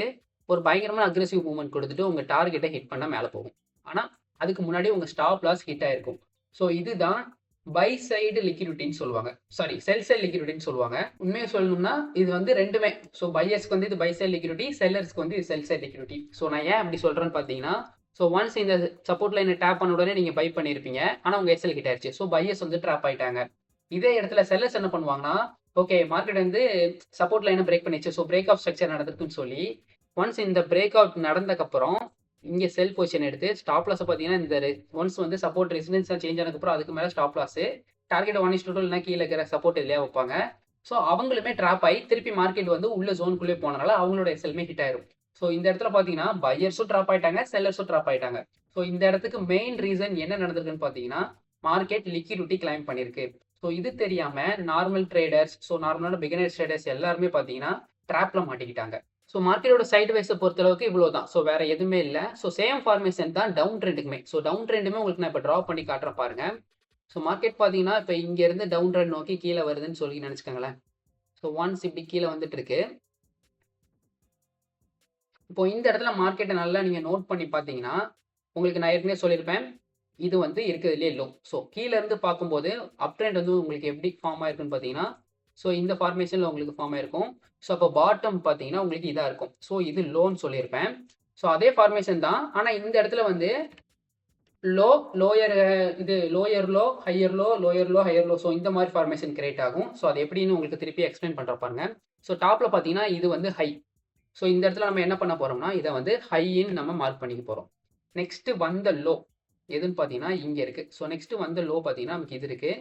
ஒரு பயங்கரமான அக்ரெசிவ் மூவ்மெண்ட் குடுத்துட்டு உங்க டார்கெட்ட ஹிட் பண்ணா மேல போகும். ஆனா, அதுக்கு முன்னாடி உங்க ஸ்டாப் லாஸ் ஹிட் ஆயிருக்கும். ஸோ இதுதான் பை சைடு லிக்விடிட்டின்னு சொல்லுவாங்க. சாரி செல் சைடு லிக்விடிட்டின்னு சொல்லுவாங்க. உண்மைய சொல்லணும்னா இது வந்து 2மே. ஸோ பையர்ஸ்க்கு வந்து இது பை சைடு லிக்விடிட்டி, செல்லர்ஸ்க்கு வந்து இது செல் சைடு லிக்விடிட்டி. ஸோ நான் ஏன் அப்படி சொல்றேன்னு பார்த்தீங்கன்னா, ஸோ ஒன்ஸ் இந்த சப்போர்ட் லைன டேப் பண்ண உடனே நீங்க பை பண்ணியிருப்பீங்க. ஆனா உங்க எஸ்எல் ஹிட் ஆயிருச்சு. ஸோ பையர்ஸ் வந்து ட்ராப் ஆயிட்டாங்க. இதே இடத்துல செல்லர்ஸ் என்ன பண்ணுவாங்கன்னா, ஓகே மார்க்கெட் வந்து சப்போர்ட் லைன பிரேக் பண்ணிச்சு. ஸோ பிரேக் ஆஃப் ஸ்ட்ரக்சர் நடந்திருக்குன்னு சொல்லி, ஒன்ஸ் இந்த பிரேக் அவுட் நடந்தக்கப்புறம் இங்க செல் பொசிஷன் எடுத்து ஸ்டாப் லாஸ் பார்த்தீங்கன்னா, இந்த ஒன்ஸ் வந்து சப்போர்ட் ரெசிஸ்டன்ஸா சேஞ்ச் ஆனதுக்கப்புறம் அதுக்கு மேல ஸ்டாப் லாஸ் டார்கெட் 1:2 இல்லைனா கீழ இருக்கிற சப்போர்ட் இதுலயே வைப்பாங்க. ஸோ அவங்களுமே ட்ராப் ஆகி திருப்பி மார்க்கெட் வந்து உள்ள ஜோனுக்குள்ளே போனனால அவங்களோட எஸ்எல்மே ஹிட் ஆயிரும். ஸோ இந்த இடத்துல பார்த்தீங்கன்னா, பையர்ஸும் ட்ராப் ஆயிட்டாங்க, செல்லர்ஸும் ட்ராப் ஆயிட்டாங்க. ஸோ இந்த இடத்துக்கு மெயின் ரீசன் என்ன நடந்திருக்குன்னு பார்த்தீங்கன்னா, மார்க்கெட் லிக்விடிட்டி கிளைம் பண்ணியிருக்கு. ஸோ இது தெரியாம நார்மல் ட்ரேடர்ஸ், ஸோ நார்மலான பிகினர்ஸ் ட்ரேடர்ஸ் எல்லாருமே பார்த்தீங்கன்னா, ட்ராப்ல மாட்டிக்கிட்டாங்க. ஸோ மார்க்கெட்டோட சைடு வைஸை பொறுத்தளவுக்கு இவ்வளோதான். ஸோ வேற எதுவுமே இல்லை. ஸோ சேம் ஃபார்மேஷன் தான் டவுன் ட்ரெண்டுக்குமே. ஸோ டவுன் ட்ரெண்டுமே உங்களுக்கு நான் இப்போ ட்ரா பண்ணி காட்டுறேன் பாருங்க. ஸோ மார்க்கெட் பார்த்தீங்கன்னா, இப்போ இங்க இருந்து டவுன் ட்ரெண்ட் நோக்கி கீழே வருதுன்னு சொல்லி நினைச்சுக்கோங்களேன். ஸோ ஒன்ஸ் இப்படி கீழே வந்துட்டு இருக்கு. இப்போ இந்த இடத்துல மார்க்கெட்டை நல்லா நீங்க நோட் பண்ணி பார்த்தீங்கன்னா, உங்களுக்கு நான் ஏற்கனவே சொல்லியிருப்பேன். இது வந்து இருக்கிறதுலே லோ. ஸோ கீழ இருந்து பார்க்கும்போது அப் ட்ரெண்ட் வந்து உங்களுக்கு எப்படி ஃபார்ம் ஆயிருக்குன்னு பார்த்தீங்கன்னா, ஸோ இந்த ஃபார்மேஷன்ல உங்களுக்கு ஃபார்ம் ஆயிருக்கும். ஸோ அப்போ பாட்டம் பார்த்தீங்கன்னா, உங்களுக்கு இதா இருக்கும். ஸோ இது லோன்னு சொல்லியிருப்பேன். ஸோ அதே ஃபார்மேஷன் தான். ஆனா இந்த இடத்துல வந்து லோ, லோயர் இது lower low, higher low, lower low, higher low. So இந்த மாதிரி ஃபார்மேஷன் கிரியேட் ஆகும். ஸோ அது எப்படின்னு உங்களுக்கு திருப்பி எக்ஸ்பிளைன் பண்றேன் பாருங்க. ஸோ டாப்ல பார்த்தீங்கன்னா, இது வந்து ஹை. ஸோ இந்த இடத்துல நம்ம என்ன பண்ண போறோம்னா, இத வந்து ஹைன்னு நம்ம மார்க் பண்ணிக்க போறோம். நெக்ஸ்ட் வந்த லோ எதுன்னு பார்த்தீங்கன்னா, இங்க இருக்கு. ஸோ நெக்ஸ்ட் வந்த லோ பார்த்தீங்கன்னா, நமக்கு இது இருக்கு.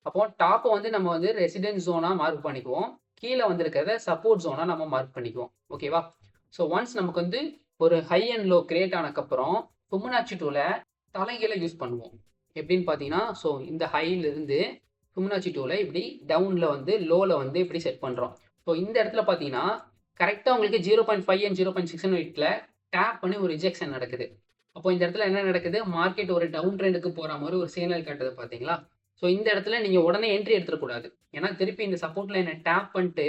அப்போ டாப்ப வந்து நம்ம வந்து ரெசிடென்ஸ் ஜோனா மார்க் பண்ணிக்குவோம். கீழ வந்திருக்கிறத சப்போர்ட் ஜோனா நம்ம மார்க் பண்ணிக்குவோம். ஓகேவா? ஸோ ஒன்ஸ் நமக்கு வந்து ஒரு ஹை அண்ட் லோ கிரியேட் ஆனதுக்கப்புறம் ஃபிபொனாச்சி டூல தலைகீழ யூஸ் பண்ணுவோம். எப்படின்னு பார்த்தீங்கன்னா, ஸோ இந்த ஹைல இருந்து ஃபிபொனாச்சி டூல இப்படி டவுன்ல வந்து லோல வந்து இப்படி செட் பண்றோம். ஸோ இந்த இடத்துல பார்த்தீங்கன்னா, கரெக்ட்டா உங்களுக்கு 0.5 அண்ட் 0.6 டேப் பண்ணி ஒரு ரிஜெக்ஷன் நடக்குது. அப்போ இந்த இடத்துல என்ன நடக்குது? மார்க்கெட் ஒரு டவுன் ட்ரெண்டுக்கு போற மாரி ஒரு சிக்னல் காட்டுது பார்த்தீங்களா? ஸோ இந்த இடத்துல நீங்க உடனே என்ட்ரி எடுத்துறக்கூடாது. ஏன்னா திருப்பி இந்த சப்போர்ட் லைன டேப் பண்ணிட்டு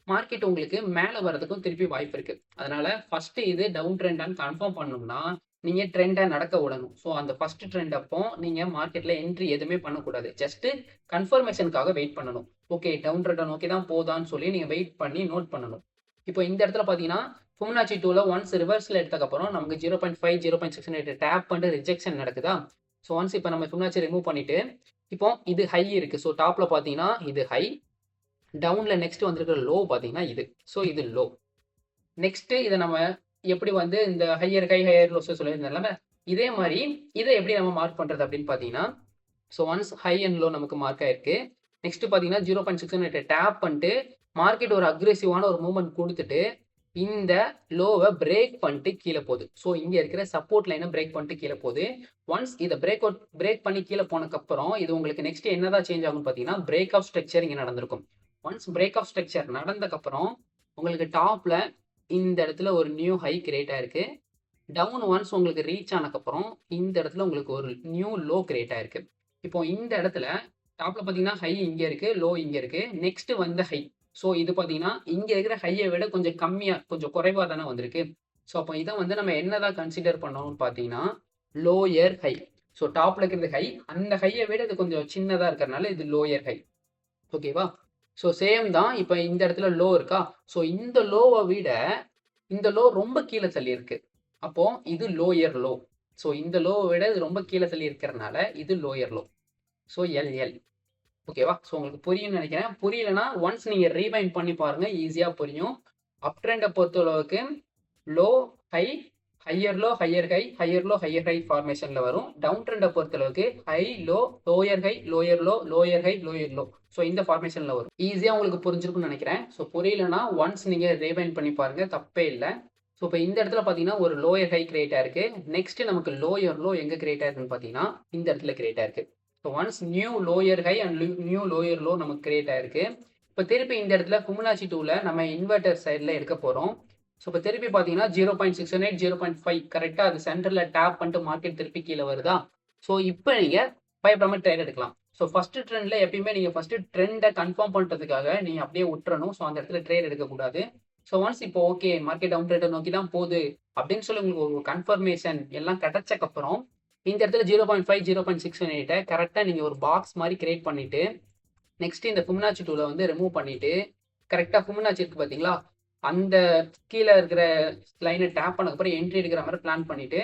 மார்க்கெட் உங்களுக்கு மேல வரதுக்கும் திருப்பி வாய்ப்பு இருக்கு. அதனால ஃபர்ஸ்ட் இது டவுன் ட்ரெண்டான்னு கன்ஃபார்ம் பண்ணணும்னா, நீங்க ட்ரெண்ட நடக்க விடணும். ஸோ அந்த ஃபர்ஸ்ட் ட்ரெண்ட் அப்போ நீங்க மார்க்கெட்ல என்ட்ரி எதுவுமே பண்ணக்கூடாது. ஜஸ்ட் கன்ஃபர்மேஷனுக்காக வெயிட் பண்ணணும். ஓகே டவுன் ட்ரெண்ட நோக்கி தான் போதான்னு சொல்லி நீங்க வெயிட் பண்ணி நோட் பண்ணணும். இப்போ இந்த இடத்துல பார்த்தீங்கன்னா, ஃபிபொனாச்சி டூல ஒன்ஸ் ரிவர்ஸ்ல எடுத்ததுக்கப்புறம் நமக்கு 0.5, 0.6 டேப் பண்ணிட்டு ரிஜெக்ஷன் நடக்குதா? ஸோ ஒன்ஸ் இப்போ நம்ம ஃபிபொனாச்சி ரிமூவ் பண்ணிட்டு, இப்போ இது ஹை இருக்கு. ஸோ டாப்ல பார்த்தீங்கன்னா இது ஹை. டவுன்ல நெக்ஸ்ட் வந்திருக்கிற லோ பார்த்தீங்கன்னா இது. ஸோ இது லோ. நெக்ஸ்ட் இத நம்ம எப்படி வந்து இந்த ஹையர் ஹை, ஹையர் லோஸ் சொல்லியிருந்தேன்ல, இதே மாரி இத எப்படி நம்ம மார்க் பண்றது அப்படின்னு பார்த்தீங்கன்னா, so once high and low நமக்கு மார்க் ஆயிருக்கு. நெக்ஸ்ட் பார்த்தீங்கன்னா 0.6 டேப் பண்ணிட்டு மார்க்கெட் ஒரு அக்ரெசிவான ஒரு மூவ்மெண்ட் குடுத்துட்டு, இந்த லோவ பிரேக் பண்ணிட்டு கீழ போகுது. ஸோ இங்க இருக்கிற சப்போர்ட் லைன பிரேக் பண்ணிட்டு கீழ போகுது. ஒன்ஸ் இத பிரேக் பண்ணி கீழ போனதுக்கப்புறம், இது உங்களுக்கு நெக்ஸ்ட் என்னதான் சேஞ்ச் ஆகும்னு பார்த்தீங்கன்னா, பிரேக் ஆஃப் ஸ்ட்ரக்சர் இங்க நடந்திருக்கும். ஒன்ஸ் பிரேக் ஆஃப் ஸ்ட்ரக்சர் நடந்ததுக்கப்புறம், உங்களுக்கு டாப்ல இந்த இடத்துல ஒரு நியூ ஹை கிரியேட் ஆயிருக்கு. டவுன் ஒன்ஸ் உங்களுக்கு ரீச் ஆனதுக்கப்புறம், இந்த இடத்துல உங்களுக்கு ஒரு நியூ லோ கிரியேட் ஆயிருக்கு. இப்போ இந்த இடத்துல டாப்ல பார்த்தீங்கன்னா, ஹை இங்க இருக்கு, லோ இங்க இருக்கு. நெக்ஸ்ட் வந்த ஹை. ஸோ இது பார்த்தீங்கன்னா, இங்க இருக்கிற ஹைய விட கொஞ்சம் கம்மியா, கொஞ்சம் குறைவா தானே வந்திருக்கு. ஸோ அப்போ இத வந்து நம்ம என்னதான் கன்சிடர் பண்ணணும்னு பார்த்தீங்கன்னா, லோயர் ஹை. ஸோ டாப்ல இருக்கிறது ஹை. அந்த ஹைய விட இது கொஞ்சம் சின்னதா இருக்கிறனால இது லோயர் ஹை. ஓகேவா? ஸோ சேம் தான். இப்ப இந்த இடத்துல லோ இருக்கா? ஸோ இந்த லோவ விட இந்த லோ ரொம்ப கீழ தள்ளி இருக்கு. அப்போ இது லோயர் லோ. ஸோ இந்த லோவ விட இது ரொம்ப கீழ தள்ளி இருக்கிறனால இது லோயர் லோ. So L. ஓகேவா? ஸோ உங்களுக்கு புரியும்னு நினைக்கிறேன். புரியலன்னா ஒன்ஸ் நீங்க ரீவைண்ட் பண்ணி பாருங்க. ஈஸியா புரியும். அப் ட்ரெண்ட பொறுத்தளவுக்கு low, high, higher low, higher high, higher low, higher high ஃபார்மேஷன்ல வரும். டவுன் ட்ரெண்ட பொறுத்தளவுக்கு high, low, lower high, lower low, lower high, lower low. So இந்த ஃபார்மேஷன்ல வரும். ஈஸியா உங்களுக்கு புரிஞ்சிருக்கும்னு நினைக்கிறேன். ஸோ புரியலன்னா ஒன்ஸ் நீங்க ரீவைண்ட் பண்ணி பாருங்க. தப்பே இல்ல. ஸோ இப்போ இந்த இடத்துல பார்த்தீங்கன்னா, ஒரு லோயர் ஹை கிரியேட் ஆயிருக்கு. நெக்ஸ்ட் நமக்கு லோயர் லோ எங்க கிரியேட் ஆயிருக்குன்னு பார்த்தீங்கன்னா, இந்த இடத்துல கிரியேட் ஆயிருக்கு. So once new lower high and new lower low நமக்கு கிரியேட் ஆயிருக்கு. இப்போ திருப்பி இந்த இடத்துல ஃபிபொனாச்சி டூல நம்ம இன்வெர்டர் சைடில் எடுக்க போறோம். ஸோ இப்போ திருப்பி பார்த்தீங்கன்னா 0.618, 0.5 கரெக்டாக அது சென்டரில் டேப் பண்ணிட்டு மார்க்கெட் திருப்பி கீழே வருதா? ஸோ இப்போ நீங்கள் பயப்படாம ட்ரேட் எடுக்கலாம். ஸோ ஃபர்ஸ்ட் ட்ரெண்ட்ல எப்பயுமே நீங்கள் ஃபர்ஸ்ட் ட்ரெண்டை கன்ஃபார்ம் பண்ணுறதுக்காக நீங்கள் அப்படியே விட்டுறணும். ஸோ அந்த இடத்துல ட்ரேட் எடுக்கக்கூடாது. ஸோ ஒன்ஸ் இப்போ ஓகே மார்க்கெட் டவுன் ட்ரெண்டை நோக்கி தான் போகுது அப்படின்னு சொல்லி உங்களுக்கு ஒரு கன்ஃபர்மேஷன் எல்லாம் கிடைச்சக்கப்புறம் இந்த இடத்துல 0.5 0.618 கரெக்டாக நீங்கள் ஒரு பாக்ஸ் மாதிரி கிரியேட் பண்ணிட்டு நெக்ஸ்ட் இந்த ஃபிபனாச்சி டூலை வந்து ரிமூவ் பண்ணிட்டு கரெக்டாக ஃபிபனாச்சி இருக்கு பார்த்தீங்களா, அந்த கீழே இருக்கிற லைனை டேப் பண்ணக்கப்புறம் என்ட்ரி எடுக்கிற மாதிரி பிளான் பண்ணிட்டு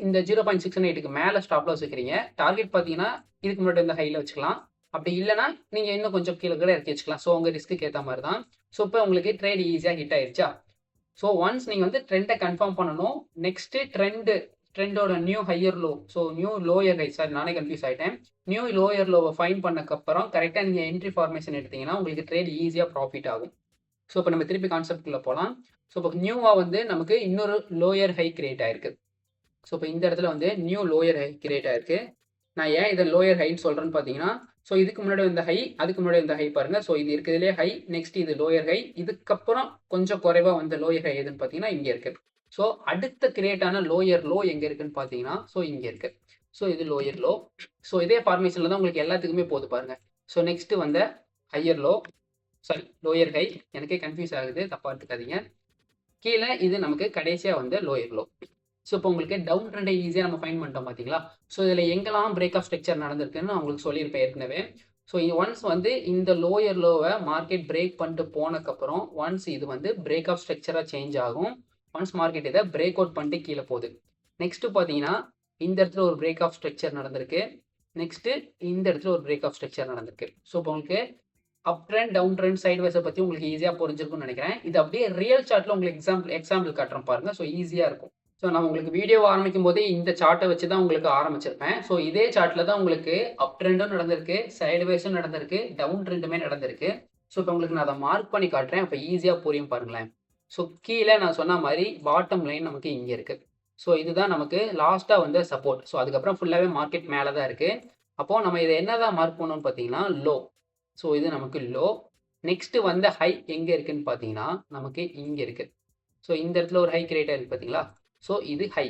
இந்த 0.618க்கு மேலே ஸ்டாப் லாஸ் வைக்கிறீங்க. டார்கெட் பார்த்தீங்கன்னா இதுக்கு முன்னாடி இந்த ஹையில் வச்சுக்கலாம். அப்படி இல்லைனா நீங்கள் இன்னும் கொஞ்சம் கீழே கூட இறக்கி வச்சுக்கலாம். ஸோ உங்கள் ரிஸ்க்கு ஏற்ற மாதிரி தான். ஸோ இப்போ உங்களுக்கு ட்ரேட் ஈஸியாக ஹிட் ஆயிடுச்சா. ஸோ ஒன்ஸ் நீங்கள் வந்து ட்ரெண்டை கன்ஃபார்ம் பண்ணணும். நெக்ஸ்ட்டு ட்ரெண்டோட new higher low, so new lower high, sorry நானே கன்ஃபியூஸ் ஆகிட்டேன். நியூ லோயர் லோவை ஃபைன் பண்ணக்கப்புறம் கரெக்டாக நீங்கள் என்ட்ரி ஃபார்மேஷன் எடுத்தீங்கன்னா உங்களுக்கு ட்ரேட் ஈஸியாக ப்ராஃபிட் ஆகும். ஸோ இப்போ நம்ம திருப்பி கான்செப்ட்குள்ளே போகலாம். ஸோ இப்போ நியூவாக வந்து நமக்கு இன்னொரு லோயர் ஹை கிரியேட் ஆயிருக்கு. ஸோ இப்போ இந்த இடத்துல வந்து நியூ லோயர் ஹை கிரியேட் ஆயிருக்கு. நான் ஏன் இதை லோயர் ஹைன்னு சொல்கிறேன்னு பார்த்தீங்கன்னா, ஸோ இதுக்கு முன்னாடி இந்த ஹை, அதுக்கு முன்னாடி இந்த ஹை பாருங்கள். ஸோ இது இருக்கிறதுலே ஹை, நெக்ஸ்ட் இது லோயர் ஹை, இதுக்கப்புறம் கொஞ்சம் குறைவாக வந்த லோயர் ஹை எதுன்னு பார்த்தீங்கன்னா இங்கே இருக்குது. ஸோ அடுத்த கிரியேட் ஆன லோயர் லோ எங்கே இருக்குன்னு பார்த்தீங்கன்னா, ஸோ இங்கே இருக்குது. ஸோ இது லோயர் லோ. ஸோ இதே ஃபார்மேஷனில் தான் உங்களுக்கு எல்லாத்துக்குமே போது பாருங்கள். ஸோ நெக்ஸ்ட் வந்த higher low, sorry lower high, எனக்கே கன்ஃபியூஸ் ஆகுது, தப்பாக எடுத்துக்காதீங்க. கீழே இது நமக்கு கடைசியாக வந்து லோயர் லோ. ஸோ இப்போ உங்களுக்கு டவுன் ட்ரெண்டை ஈஸியாக நம்ம ஃபைன் பண்ணிட்டோம் பார்த்தீங்களா. ஸோ இதில் எங்கெல்லாம் பிரேக் ஆஃப் ஸ்ட்ரக்சர் நடந்திருக்குன்னு நான் உங்களுக்கு சொல்லியிருப்பேன் ஏற்கனவே. ஸோ ஒன்ஸ் வந்து இந்த லோயர் லோவை மார்க்கெட் பிரேக் பண்ணிட்டு போனதுக்கப்புறம் ஒன்ஸ் இது வந்து பிரேக் ஆஃப் ஸ்ட்ரக்சராக சேஞ்ச் ஆகும். ஒன்ஸ் மார்க்கெட் இதை பிரேக் அவுட் பண்ணிட்டு கீழே போகுது. நெக்ஸ்ட்டு பார்த்தீங்கன்னா இந்த இடத்துல ஒரு பிரேக் ஆஃப் ஸ்ட்ரக்சர் நடந்திருக்கு. நெக்ஸ்ட்டு இந்த இடத்துல ஒரு பிரேக் ஆஃப் ஸ்ட்ரக்சர் நடந்திருக்கு. ஸோ இப்போ உங்களுக்கு up trend down trend side வைஸை பற்றி உங்களுக்கு ஈஸியாக புரிஞ்சிருக்கும்னு நினைக்கிறேன். இது அப்படியே ரியல் சார்ட்டில் உங்களுக்கு எக்ஸாம்பிள் காட்டுறேன் பாருங்கள். ஸோ ஈஸியாக இருக்கும். ஸோ நான் உங்களுக்கு வீடியோ ஆரம்பிக்கும் போதே இந்த சார்ட்டை வச்சு தான் உங்களுக்கு ஆரம்பிச்சிருப்பேன். ஸோ இதே சார்ட்டில் தான் உங்களுக்கு அப் ட்ரெண்டும் நடந்திருக்கு, சைடு வைஸும் நடந்திருக்கு, டவுன் ட்ரெண்டுமே நடந்திருக்கு. ஸோ இப்போ உங்களுக்கு நான் அதை மார்க் பண்ணி காட்டுறேன். இப்போ ஈஸியாக புரியும் பாருங்களேன். ஸோ கீழே நான் சொன்ன மாதிரி பாட்டம் லைன் நமக்கு இங்கே இருக்குது. ஸோ இதுதான் நமக்கு லாஸ்ட்டாக வந்து சப்போர்ட். ஸோ அதுக்கப்புறம் ஃபுல்லாகவே மார்க்கெட் மேலே தான் இருக்குது. அப்போது நம்ம இதை என்ன தான் மார்க் பண்ணணும்னு பார்த்தீங்கன்னா லோ. ஸோ இது நமக்கு லோ. நெக்ஸ்ட்டு வந்த ஹை எங்கே இருக்குதுன்னு பார்த்தீங்கன்னா நமக்கு இங்கே இருக்குது. ஸோ இந்த இடத்துல ஒரு ஹை கிரியேட் ஆகிருக்கு பார்த்தீங்களா. ஸோ இது ஹை.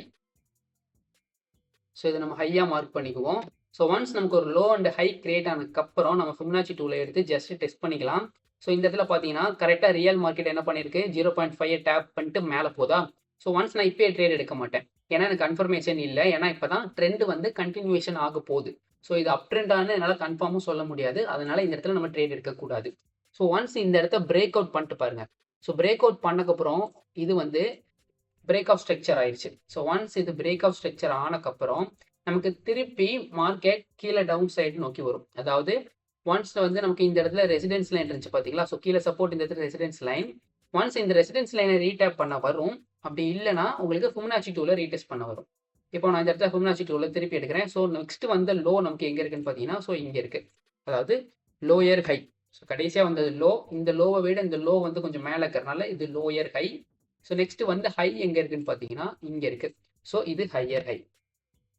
ஸோ இதை நம்ம ஹையாக மார்க் பண்ணிக்குவோம். ஸோ ஒன்ஸ் நமக்கு ஒரு லோ அண்ட் ஹை கிரியேட் ஆனதுக்கப்புறம் நம்ம ஃபிபனாச்சி டூலை எடுத்து ஜஸ்ட் டெஸ்ட் பண்ணிக்கலாம். ஸோ இந்த இடத்துல பார்த்தீங்கன்னா கரெக்டாக ரியல் மார்க்கெட் என்ன பண்ணியிருக்கு, 0.5 டேப் பண்ணிட்டு மேலே போதா. ஸோ ஒன்ஸ் நான் இப்போயே ட்ரேட் எடுக்க மாட்டேன், ஏன்னா எனக்கு கன்ஃபர்மேஷன் இல்லை. ஏன்னா இப்போ தான் ட்ரெண்ட் வந்து கண்டினியூஷன் ஆக போகுது. ஸோ இது அப் ட்ரெண்டானு என்னால் கன்ஃபார்மும் சொல்ல முடியாது. அதனால இந்த இடத்துல நம்ம ட்ரேட் எடுக்கக்கூடாது. ஸோ ஒன்ஸ் இந்த இடத்த பிரேக் அவுட் பண்ணிட்டு பாருங்க. ஸோ பிரேக் அவுட் பண்ணக்கப்புறம் இது வந்து பிரேக் ஆஃப் ஸ்ட்ரக்சர் ஆயிடுச்சு. ஸோ ஒன்ஸ் இது பிரேக் ஆஃப் ஸ்ட்ரக்சர் ஆனக்கப்புறம் நமக்கு திருப்பி மார்க்கெட் கீழே டவுன் சைடு நோக்கி வரும். அதாவது ஒன்ஸ் வந்து நமக்கு இந்த இடத்துல ரெசிடென்ஸ் லைன் இருந்துச்சு பார்த்தீங்களா. ஸோ கீழே சப்போர்ட் இந்த இடத்துல ரெசிடென்ஸ் லைன். ஒன்ஸ் இந்த ரெசிடென்ஸ் லைனை ரீடேப் பண்ண வரும். அப்படி இல்லைனா உங்களுக்கு ஃபிபனாச்சி டூலை ரீடெஸ்ட் பண்ண வரும். இப்போ நான் இந்த இடத்துல ஃபிபனாச்சி டூலை திருப்பி எடுக்கிறேன். ஸோ நெக்ஸ்ட் வந்த லோ நமக்கு எங்கே இருக்குன்னு பார்த்தீங்கன்னா ஸோ இங்கே இருக்குது. அதாவது லோயர் ஹை. ஸோ கடைசியாக வந்தது லோ. இந்த லோவை விட இந்த லோ வந்து கொஞ்சம் மேலே இருக்கிறனால இது லோயர் ஹை. ஸோ நெக்ஸ்ட் வந்து ஹை எங்கே இருக்குன்னு பார்த்தீங்கன்னா இங்கே இருக்குது. ஸோ இது ஹையர் ஹை.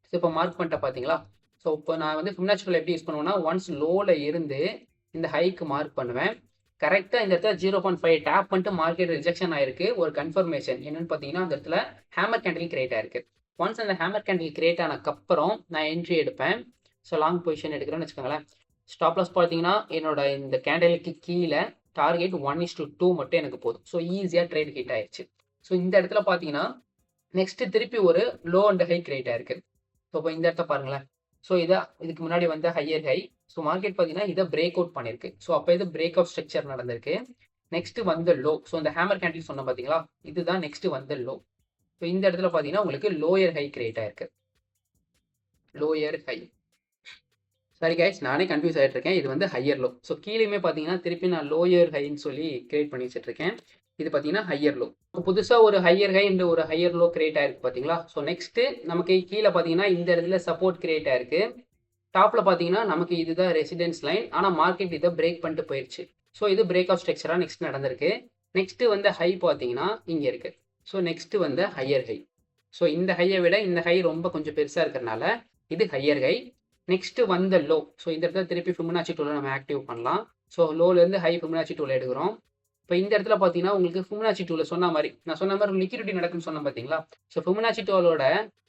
ஸோ இப்போ மார்க் பண்ணிட்ட பார்த்தீங்களா. ஸோ இப்போ நான் வந்து ஃபிபனாச்சி டூல் எப்படி யூஸ் பண்ணுவேன்னா ஒன்ஸ் லோவில் இருந்து இந்த ஹைக்கு மார்க் பண்ணுவேன். கரெக்டாக இந்த இடத்துல 0.5 டேப் பண்ணிட்டு மார்க்கெட் ரிஜெக்ஷன் ஆயிருக்கு. ஒரு கன்ஃபர்மேஷன் என்னன்னு பார்த்தீங்கன்னா அந்த இடத்துல ஹேமர் கேண்டில் கிரியேட் ஆயிருக்கு. ஒன்ஸ் அந்த ஹேமர் கேண்டில் கிரியேட் ஆனதுக்கப்புறம் நான் என்ட்ரி எடுப்பேன். ஸோ லாங் பொசிஷன் எடுக்கிறேன்னு வச்சுக்கோங்களேன். ஸ்டாப் லாஸ் பார்த்தீங்கன்னா என்னோட இந்த கேண்டலுக்கு கீழே டார்கெட் 1:2 மட்டும் எனக்கு போதும். ஸோ ஈஸியாக ட்ரேட் ஹிட் ஆயிடுச்சு. ஸோ இந்த இடத்துல பார்த்தீங்கன்னா நெக்ஸ்ட் திருப்பி ஒரு லோ அண்ட் ஹை கிரியேட் ஆயிருக்கு. ஸோ இப்போ இந்த இடத்த பாருங்களேன். ஸோ இதுக்கு முன்னாடி வந்து ஹையர் ஹை. ஸோ மார்க்கெட் பார்த்தீங்கன்னா இதை பிரேக் அவுட் பண்ணியிருக்கு. ஸோ அப்போ இது பிரேக் ஆஃப் ஸ்ட்ரக்சர் நடந்திருக்கு. நெக்ஸ்ட் வந்து லோ. ஸோ இந்த ஹேமர் கேண்டில் சொன்ன பார்த்தீங்களா, இதுதான் நெக்ஸ்ட் வந்து லோ. ஸோ இந்த இடத்துல பார்த்தீங்கன்னா உங்களுக்கு லோயர் ஹை கிரியேட் ஆயிருக்கு. Lower high. சாரி கைஸ், நானே கன்ஃபியூஸ் ஆகிட்டு இருக்கேன். இது வந்து ஹையர் லோ. ஸோ கீழேயுமே பார்த்தீங்கன்னா திருப்பி நான் லோயர் ஹைன்னு சொல்லி கிரியேட் பண்ணி வச்சுட்டு இருக்கேன். இது பார்த்தீங்கன்னா ஹையர் லோ. புதுசாக ஒரு ஹையர் ஹை அண்ட் ஒரு ஹையர் லோ கிரியேட் ஆயிருக்கு பார்த்தீங்களா. ஸோ நெக்ஸ்ட்டு நமக்கு கீழே பார்த்தீங்கன்னா இந்த இடத்துல சப்போர்ட் கிரியேட் ஆயிருக்கு. டாப்பில் பார்த்தீங்கன்னா நமக்கு இதுதான் ரெசிடென்ஸ் லைன். ஆனால் மார்க்கெட் இதை பிரேக் பண்ணிட்டு போயிடுச்சு. ஸோ இது பிரேக் ஆஃப் ஸ்ட்ரக்சராக நெக்ஸ்ட் நடந்திருக்கு. நெக்ஸ்ட்டு வந்து ஹை பார்த்தீங்கன்னா இங்கே இருக்குது. ஸோ நெக்ஸ்ட்டு வந்து ஹையர் ஹை. ஸோ இந்த ஹையை விட இந்த ஹை ரொம்ப கொஞ்சம் பெருசாக இருக்கிறனால இது ஹையர் ஹை. நெக்ஸ்ட்டு வந்த லோ. ஸோ இந்த இடத்துல திருப்பி ஃபிபனாச்சி டூலை நம்ம ஆக்டிவ் பண்ணலாம். ஸோ லோலேருந்து ஹை ஃபிபனாச்சி டூலை எடுக்கிறோம். இப்போ இந்த இடத்துல பார்த்தீங்கன்னா உங்களுக்கு ஃபிபனாச்சி டூல நான் சொன்ன மாதிரி லிக்விடிட்டி நடக்குன்னு சொன்னேன் பார்த்தீங்களா? ஸோ ஃபிபனாச்சி டூலோட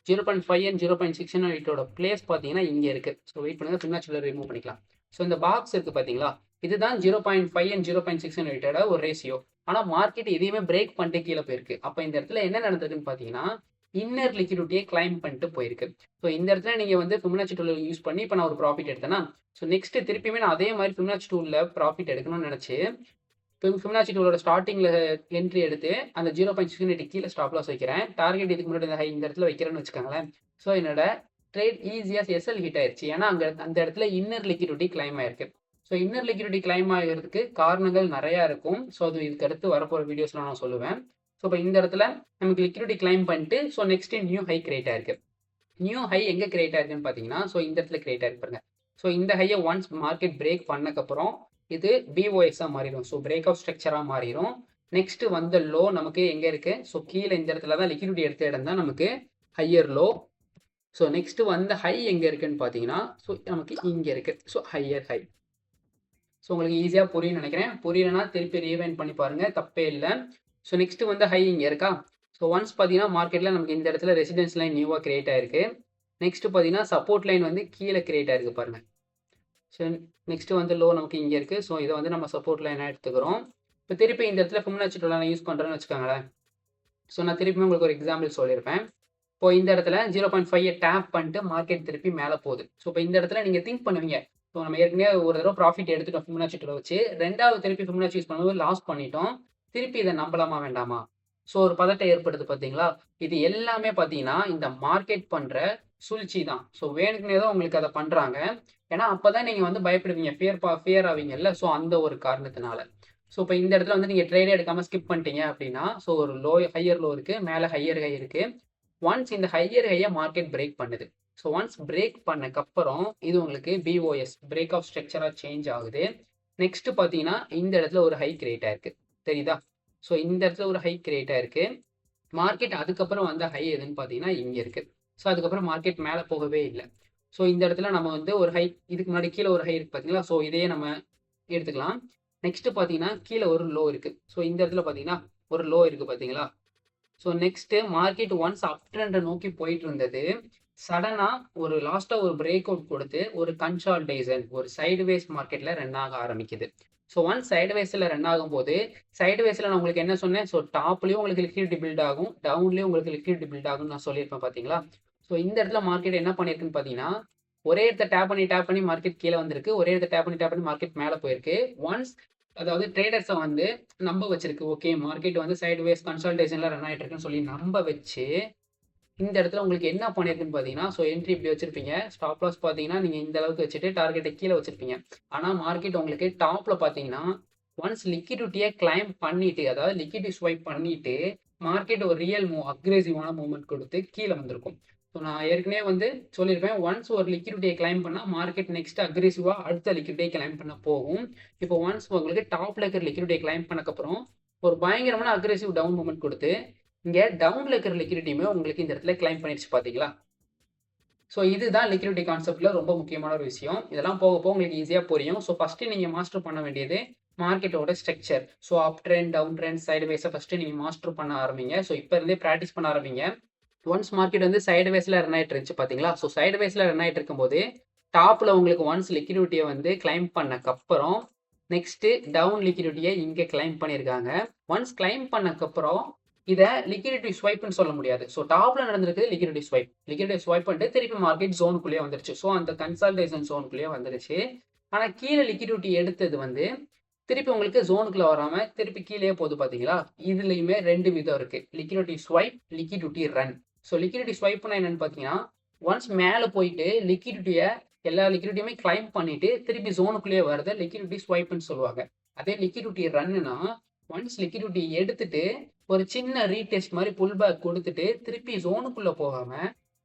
0.5 அண்ட் 0.6 பிளேஸ் பார்த்தீங்கன்னா இங்கே இருக்கு. ஸோ வெயிட் பண்ணுங்க, ஃபிபனாச்சி டூல ரிமூவ் பண்ணிக்கலாம். ஸோ இந்த பாக்ஸ் இருக்கு பார்த்தீங்களா? இதுதான் 0.5 அண்ட் 0.6 ஒரு ரேஷியோ. ஆனால் மார்க்கெட் எதையுமே பிரேக் பண்ணிட்டு கீழே போயிருக்கு. அப்போ இந்த இடத்துல என்ன நடந்திருக்குன்னு பார்த்தீங்கன்னா இன்னர் லிக்விடிட்டியை கிளைம் பண்ணிட்டு போயிருக்கு. ஸோ இந்த இடத்துல நீங்க வந்து ஃபிபனாச்சி டூல் யூஸ் பண்ணி இப்போ நான் ஒரு ப்ராஃபிட் எடுத்தேன்னா, ஸோ நெக்ஸ்ட் திருப்பியுமே நான் அதே மாதிரி ஃபிபனாச்சி டூல்ல ப்ராஃபிட் எடுக்கணும்னு நினைச்சு ஃபிபனாச்சி டூலோட ஸ்டார்டிங்ல என்ட்ரி எடுத்து அந்த 0.6 கீழே ஸ்டாப் லாஸ் வைக்கிறேன். டார்கெட் இதுக்கு முன்னாடி இந்த இடத்துல வைக்கிறேன்னு வச்சுக்கோங்களேன். ஸோ என்னோட ட்ரேட் ஈஸியா எஸ்எல் ஹிட் ஆயிருச்சு. ஏன்னா அந்த இடத்துல இன்னர் லிக்விடிட்டி கிளைம் ஆயிருக்கு. ஸோ இன்னர் லிக்விடிட்டி கிளைம் ஆகிறதுக்கு காரணங்கள் நிறைய இருக்கும். ஸோ அது இதுக்கு அடுத்து வரப்போற வீடியோஸ்ல நான் சொல்லுவேன். ஸோ இப்போ இந்த இடத்துல நமக்கு லிக்விடிட்டி கிளைம் பண்ணிட்டு so next new high create ஆயிருக்கு. நியூ ஹை எங்க கிரியேட் ஆயிருக்குன்னு பார்த்தீங்கன்னா, ஸோ இந்த இடத்துல கிரியேட் ஆயிருக்கு பாருங்க. ஸோ இந்த ஹையை ஒன்ஸ் மார்க்கெட் பிரேக் பண்ணக்கப்புறம் இது பிஓஎஸ்ஸாக மாறிடும். ஸோ பிரேக் அவுட் ஸ்ட்ரக்சராக மாறிடும். நெக்ஸ்ட் வந்த லோ நமக்கு எங்க இருக்கு? ஸோ கீழே இந்த இடத்துல தான் லிக்விடிட்டி எடுத்த இடம் தான் நமக்கு ஹையர் லோ. ஸோ நெக்ஸ்ட் வந்த ஹை எங்க இருக்குன்னு பார்த்தீங்கன்னா, ஸோ நமக்கு இங்க இருக்கு. So higher high. ஸோ உங்களுக்கு ஈஸியாக புரியும் நினைக்கிறேன். புரியலன்னா திருப்பி ரீவைண்ட் பண்ணி பாருங்க, தப்பே இல்லை. ஸோ நெக்ஸ்ட் வந்து ஹை இங்கே இருக்கா? ஸோ ஒன்ஸ் பார்த்தீங்கன்னா மார்க்கெட்டில் நமக்கு இந்த இடத்துல ரெசிடென்ஸ் லைன் நியூவாக கிரியேட் ஆயிருக்கு. நெக்ஸ்ட் பார்த்தீங்கன்னா சப்போர்ட் லைன் வந்து கீழே கிரியேட் ஆயிருக்கு பாருங்க. ஸோ நெக்ஸ்ட் வந்து லோ நமக்கு இங்கே இருக்கு. ஸோ இதை வந்து நம்ம சப்போர்ட் லைனாக எடுத்துக்கிறோம். இப்போ திருப்பி இந்த இடத்துல ஃபிபனாச்சி டூல் நான் யூஸ் பண்ணுறேன்னு வச்சுக்கோங்களேன். ஸோ நான் திருப்பி உங்களுக்கு ஒரு எக்ஸாம்பிள் சொல்லியிருப்பேன். இப்போ இந்த இடத்துல 0.5 டேப் பண்ணிட்டு மார்க்கெட் திருப்பி மேலே போகுது. ஸோ இப்போ இந்த இடத்துல நீங்கள் திங்க் பண்ணுவீங்க, ஸோ நம்ம ஏற்கனவே ஒரு தடவை ப்ராஃபிட் எடுத்துட்டோம் ஃபிபனாச்சி டூலை வச்சு, ரெண்டாவது திருப்பி ஃபிபனாச்சி யூஸ் பண்ணும்போது லாஸ் பண்ணிட்டோம், திருப்பி இதை நம்பலாமா வேண்டாமா? ஸோ ஒரு பதட்டம் ஏற்படுது பார்த்தீங்களா? இது எல்லாமே பார்த்தீங்கன்னா இந்த மார்க்கெட் பண்ணுற சூழ்ச்சி தான். ஸோ வேணுக்குனே தான் உங்களுக்கு அதை பண்ணுறாங்க. ஏன்னா அப்போதான் நீங்கள் வந்து பயப்படுவீங்க, ஃபியர் ஆவீங்கல்ல. ஸோ அந்த ஒரு காரணத்தினால. ஸோ இப்போ இந்த இடத்துல வந்து நீங்கள் ட்ரேடே எடுக்காமல் ஸ்கிப் பண்ணிட்டீங்க அப்படின்னா, ஸோ ஒரு ஹையர் லோ இருக்குது, மேலே ஹையர் ஹை இருக்குது. ஒன்ஸ் இந்த ஹையர் ஹையை மார்க்கெட் பிரேக் பண்ணுது. ஸோ ஒன்ஸ் பிரேக் பண்ணக்கப்புறம் இது உங்களுக்கு பிஓஎஸ் பிரேக் ஆஃப் ஸ்ட்ரக்சராக சேஞ்ச் ஆகுது. நெக்ஸ்ட் பார்த்தீங்கன்னா இந்த இடத்துல ஒரு ஹை கிரியேட் ஆயிருக்கு, தெரியுதா? ஸோ இந்த இடத்துல ஒரு ஹை கிரியேட் ஆயிருக்கு. மார்க்கெட் அதுக்கப்புறம் வந்த ஹை எதுன்னு பார்த்தீங்கன்னா இங்கே இருக்கு. ஸோ அதுக்கப்புறம் மார்க்கெட் மேலே போகவே இல்லை. ஸோ இந்த இடத்துல நம்ம வந்து ஒரு ஹை, இதுக்கு முன்னாடி கீழே ஒரு ஹை இருக்கு பார்த்தீங்களா? ஸோ இதையே நம்ம எடுத்துக்கலாம். நெக்ஸ்ட் பார்த்தீங்கன்னா கீழே ஒரு லோ இருக்கு. ஸோ இந்த இடத்துல பார்த்தீங்கன்னா ஒரு லோ இருக்கு பார்த்தீங்களா? ஸோ நெக்ஸ்ட் மார்க்கெட் ஒன்ஸ் அப் ட்ரெண்டை நோக்கி போயிட்டு இருந்தது, சடனா ஒரு லாஸ்டா ஒரு பிரேக் அவுட் கொடுத்து ஒரு கன்சால்டேஷன், ஒரு சைடுவேஸ் மார்க்கெட்ல ரன் ஆக ஆரம்பிக்குது. ஸோ ஒன் சைடுவேஸ்ல ரன் ஆகும்போது, சைடுவேஸ்ல நான் உங்களுக்கு என்ன சொன்னேன்? ஸோ டாப்லயும் உங்களுக்கு லிக்விடிட்டி பில்ட் ஆகும், டவுன்லயும் உங்களுக்கு லிக்விடிட்டி பில்ட் ஆகும்னு நான் சொல்லியிருப்பேன் பார்த்தீங்களா? ஸோ இந்த இடத்துல மார்க்கெட் என்ன பண்ணியிருக்குன்னு பார்த்தீங்கன்னா, ஒரே இடத்த டேப் பண்ணி மார்க்கெட் கீழே வந்திருக்கு, ஒரே இடத்த டேப் பண்ணி மார்க்கெட் மேலே போயிருக்கு. ஒன்ஸ் அதாவது ட்ரேடர்ஸை வந்து நம்ப வச்சிருக்கு, ஓகே மார்க்கெட் வந்து சைடுவேஸ் கன்சல்டேஷன்ல ரன் ஆகிட்டு இருக்குன்னு சொல்லி நம்ப வச்சு இந்த இடத்துல உங்களுக்கு என்ன பண்ணியிருக்குன்னு பார்த்தீங்கன்னா, ஸோ என்ட்ரி இப்படி வச்சிருப்பீங்க, ஸ்டாப் லாஸ் பார்த்தீங்கன்னா நீங்கள் இந்த அளவுக்கு வச்சுட்டு டார்கெட்டை கீழே வச்சிருப்பீங்க. ஆனால் மார்க்கெட் உங்களுக்கு டாப்ல பார்த்தீங்கன்னா ஒன்ஸ் லிக்விடிட்டியை கிளைம் பண்ணிட்டு, அதாவது லிக்விடிட்டி ஸ்வைப் பண்ணிட்டு மார்க்கெட் ஒரு ரியல் அக்ரெசிவான மூவ்மெண்ட் கொடுத்து கீழே வந்திருக்கும். ஸோ நான் ஏற்கனவே வந்து சொல்லியிருப்பேன், ஒன்ஸ் ஒரு லிக்விடிட்டியை கிளைம் பண்ணால் மார்க்கெட் நெக்ஸ்ட் அக்ரெசிவாக அடுத்த லிக்விடிட்டியை கிளைம் பண்ண போகும். இப்போ ஒன்ஸ் உங்களுக்கு டாப்ல இருக்கிற லிக்விடிட்டியை கிளைம் பண்ணக்கப்புறம் ஒரு பயங்கரமான அக்ரெசிவ் டவுன் மூவ்மெண்ட் கொடுத்து இங்கே டவுன்ல இருக்கிற லிக்விடிட்டியுமே உங்களுக்கு இந்த இடத்துல கிளைம் பண்ணிடுச்சு பார்த்தீங்களா? ஸோ இதுதான் லிக்விடிட்டி கான்செப்ட்ல ரொம்ப முக்கியமான ஒரு விஷயம். இதெல்லாம் போக போக உங்களுக்கு ஈஸியாக புரியும். ஸோ ஃபர்ஸ்ட் நீங்கள் மாஸ்டர் பண்ண வேண்டியது மார்க்கெட்டோட structure. So up trend, down trend, side வேஸை ஃபர்ஸ்ட் நீங்கள் மாஸ்டர் பண்ண ஆரம்பிங்க. ஸோ இப்போ இருந்தே ப்ராக்டிஸ் பண்ண ஆரம்பிங்க. ஒன்ஸ் மார்க்கெட் வந்து சைடு வேஸ்ல ரன் ஆயிட்டு இருந்துச்சு பார்த்தீங்களா? ஸோ சைடு வேஸ்ல ரன் ஆயிட்டு இருக்கும்போது டாப்ல உங்களுக்கு ஒன்ஸ் லிக்விடிட்டியை வந்து கிளைம் பண்ணக்கப்புறம் நெக்ஸ்ட் டவுன் லிக்விடிட்டியை இங்கே கிளைம் பண்ணியிருக்காங்க. ஒன்ஸ் கிளைம் பண்ணக்கப்புறம் இதை லிக்விடிட்டி ஸ்வைப்னு சொல்ல முடியாது. ஸோ டாப்ல நடந்திருக்கு லிக்விடிட்டி ஸ்வைப் பண்ணிட்டு திருப்பி மார்க்கெட் ஜோனுக்குள்ளேயே வந்துருச்சு. ஸோ அந்த கன்சல்டேஷன் ஜோனுக்குள்ளேயே வந்துருச்சு. ஆனால் கீழே லிக்விடிட்டி எடுத்தது வந்து திருப்பி உங்களுக்கு ஜோனுக்குள்ள வராம திருப்பி கீழே போகுது பார்த்தீங்களா? இதுலயுமே ரெண்டு விதம் இருக்கு, liquidity swipe, liquidity run. So liquidity ஸ்வைப்னா என்னன்னு பார்த்தீங்கன்னா, ஒன்ஸ் மேலே போயிட்டு லிக்விடிட்டியை எல்லா லிக்விடிட்டியுமே கிளைம் பண்ணிட்டு திருப்பி ஜோனுக்குள்ளேயே வரத லிக்விடிட்டி ஸ்வைப்னு சொல்லுவாங்க. அதே லிக்விடிட்டி ரன்னுனா ஒன்ஸ் லிக்விடிட்டி எடுத்துட்டு ஒரு சின்ன ரீடெஸ்ட் மாதிரி புல் பேக் கொடுத்துட்டு திருப்பி ஜோனுக்குள்ள போகாம